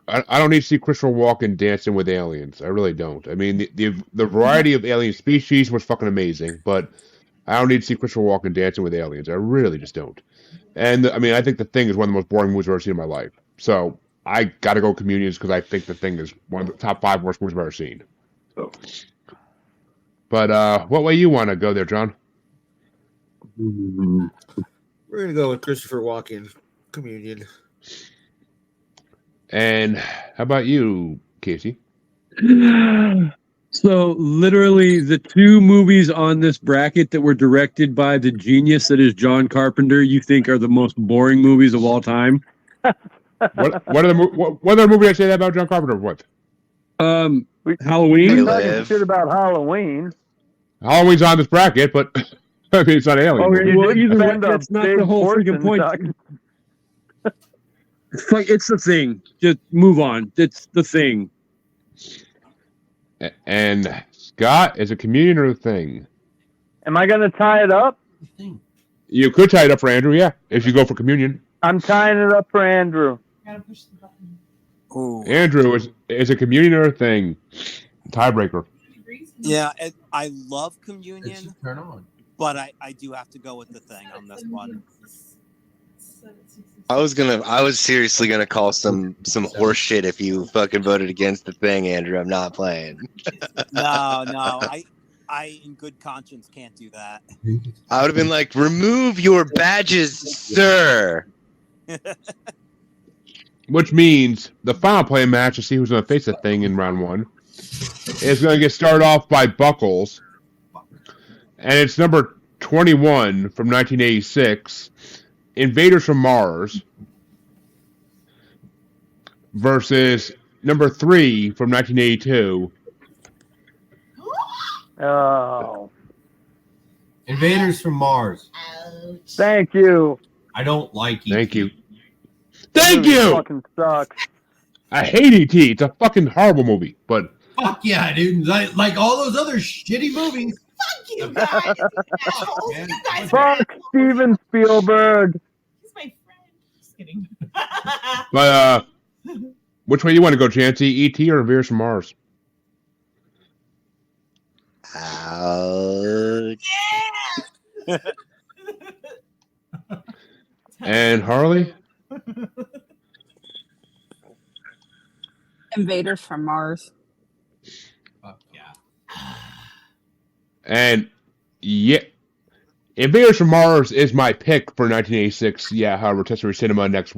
I don't need to see Christopher Walken dancing with aliens. I really don't. I mean, the variety of alien species was fucking amazing, but I don't need to see Christopher Walken dancing with aliens. I really just don't. And I mean, I think The Thing is one of the most boring movies I've ever seen in my life. So I got to go Communions because I think The Thing is one of the top 5 worst movies I've ever seen. So. But what way you want to go there, John? We're gonna go with Christopher Walken, Communion. And how about you, Casey? So literally the two movies on this bracket that were directed by the genius that is John Carpenter, you think are the most boring movies of all time? What other movie I say that about John Carpenter? What? Halloween. We're talking shit about Halloween. Halloween's on this bracket, but I mean, it's not Alien. Okay, well, either way, that's not the whole freaking point. It's like, it's The Thing. Just move on. It's The Thing. And Scott, is a Communion or a Thing? Am I going to tie it up? You could tie it up for Andrew, yeah, if you go for Communion. I'm tying it up for Andrew. Gotta push the button. Ooh. Andrew, is a Communion or a Thing? Tiebreaker. Yeah, I love Communion, Turn on. but I do have to go with The Thing on this one. I was seriously gonna call some horse shit if you fucking voted against the thing, Andrew. I'm not playing. No, I in good conscience can't do that. I would have been like, remove your badges, sir. Which means the final play match to see who's going to face the thing in round 1 is going to get started off by Buckles. And it's number 21 from 1986, Invaders from Mars, versus number 3 from 1982. Oh. Invaders from Mars. Thank you. I don't like it. Thank you. Thank you! Fucking sucks. I hate E.T. It's a fucking horrible movie, but... Fuck yeah, dude. Like all those other shitty movies. Fuck you guys. You guys Fuck Steven Spielberg. He's my friend. Just kidding. But, which way do you want to go, Chancy? E.T. or Invaders from Mars? Ouch. Yeah. And Harley? Invaders from Mars. Fuck yeah. And yeah, Invaders from Mars is my pick for 1986. Yeah, however, Rotisserie Cinema which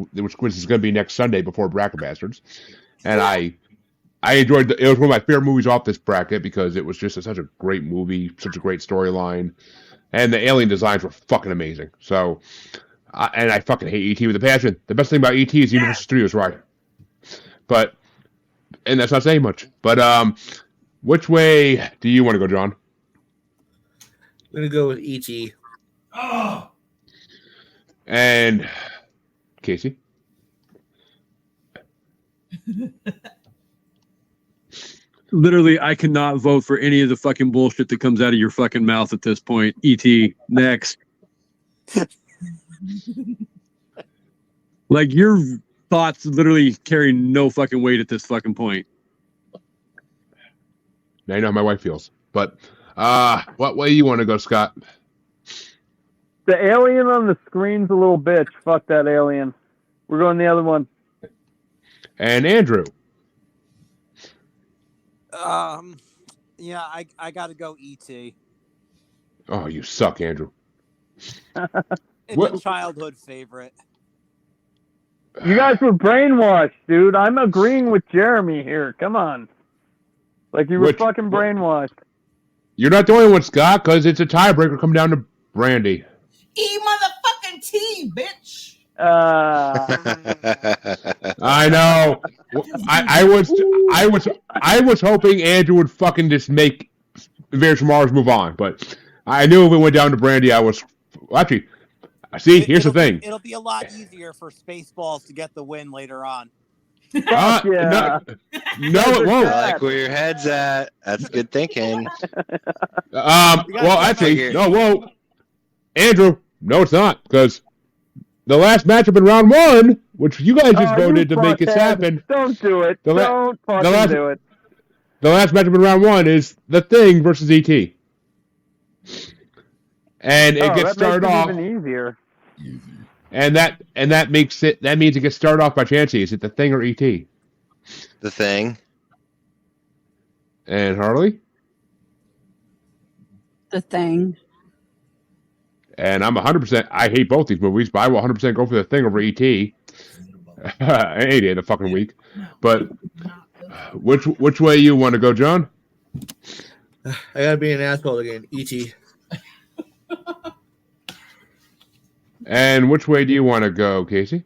is going to be next Sunday before Bracket Bastards. And I enjoyed it. Was one of my favorite movies off this bracket because it was just such a great movie, such a great storyline, and the alien designs were fucking amazing. So, and I fucking hate E.T. with a passion. The best thing about E.T. is Universal Studios ride. And that's not saying much. But which way do you want to go, John? I'm gonna go with E.T. Oh. And Casey? Literally, I cannot vote for any of the fucking bullshit that comes out of your fucking mouth at this point. E.T. Next. Like, your thoughts literally carry no fucking weight at this fucking point. Now you know how my wife feels. But what way you want to go, Scott? The alien on the screen's a little bitch. Fuck that alien. We're going the other one. And Andrew? Yeah, I gotta go E.T. Oh, you suck, Andrew. It's a childhood favorite. You guys were brainwashed, dude. I'm agreeing with Jeremy here. Come on. Like you were fucking brainwashed. You're not the only one, Scott, because it's a tiebreaker coming down to Brandi. E motherfucking T, bitch. I know. I was hoping Andrew would fucking just make Invaders from Mars move on, but I knew if it went down to Brandi, I was actually. See, here's the thing. It'll be a lot easier for Spaceballs to get the win later on. Yeah. No, it won't. I like where your head's at. That's good thinking. Well, actually, no, whoa. Andrew, no, it's not, because the last matchup in round 1, which you guys just voted to make it happen. Don't do it. Don't fucking do it. The last matchup in round 1 is The Thing versus E.T. And it gets started off even easier. And that means it gets started off by Chancy. Is it The Thing or E.T.? The Thing. And Harley? The Thing. And I'm 100%. I hate both these movies, but I will 100% go for The Thing over E.T. Any day of the fucking week. But which way you want to go, John? I gotta be an asshole again. E.T. And which way do you want to go, Casey?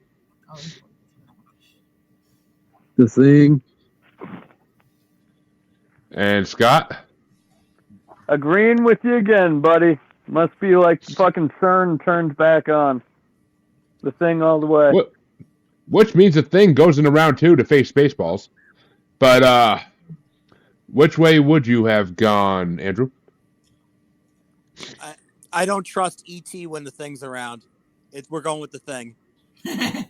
The Thing. And Scott? Agreeing with you again, buddy. Must be like fucking CERN turned back on. The Thing all the way. Which means The Thing goes into round 2 to face Spaceballs. But which way would you have gone, Andrew? I don't trust E.T. when the Thing's around. We're going with The Thing. You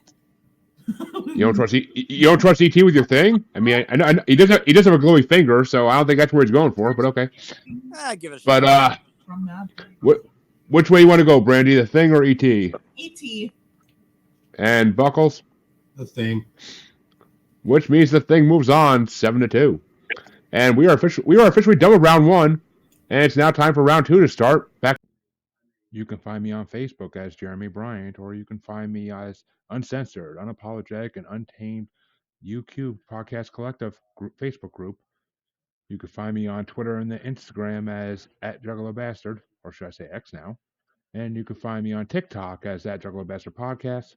don't trust E.T. with your Thing? I mean, I know he does have a glowy finger, so I don't think that's where he's going for. But okay. Give it a shot. But which way you want to go, Brandi? The Thing or E.T.? E.T. And Buckles, The Thing. which means the thing moves on 7-2. And we are officially done with round one, and it's now time for round two to start. Back. You can find me on Facebook as Jeremy Bryant, or you can find me as Uncensored, Unapologetic, and Untamed UQ Podcast Collective Facebook group. You can find me on Twitter and the Instagram as @JuggaloBastard, or should I say X now. And you can find me on TikTok as @JuggaloBastard Podcast.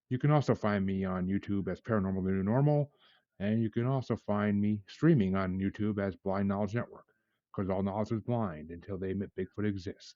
You can also find me on YouTube as Paranormal The New Normal. And you can also find me streaming on YouTube as Blind Knowledge Network, because all knowledge is blind until they admit Bigfoot exists.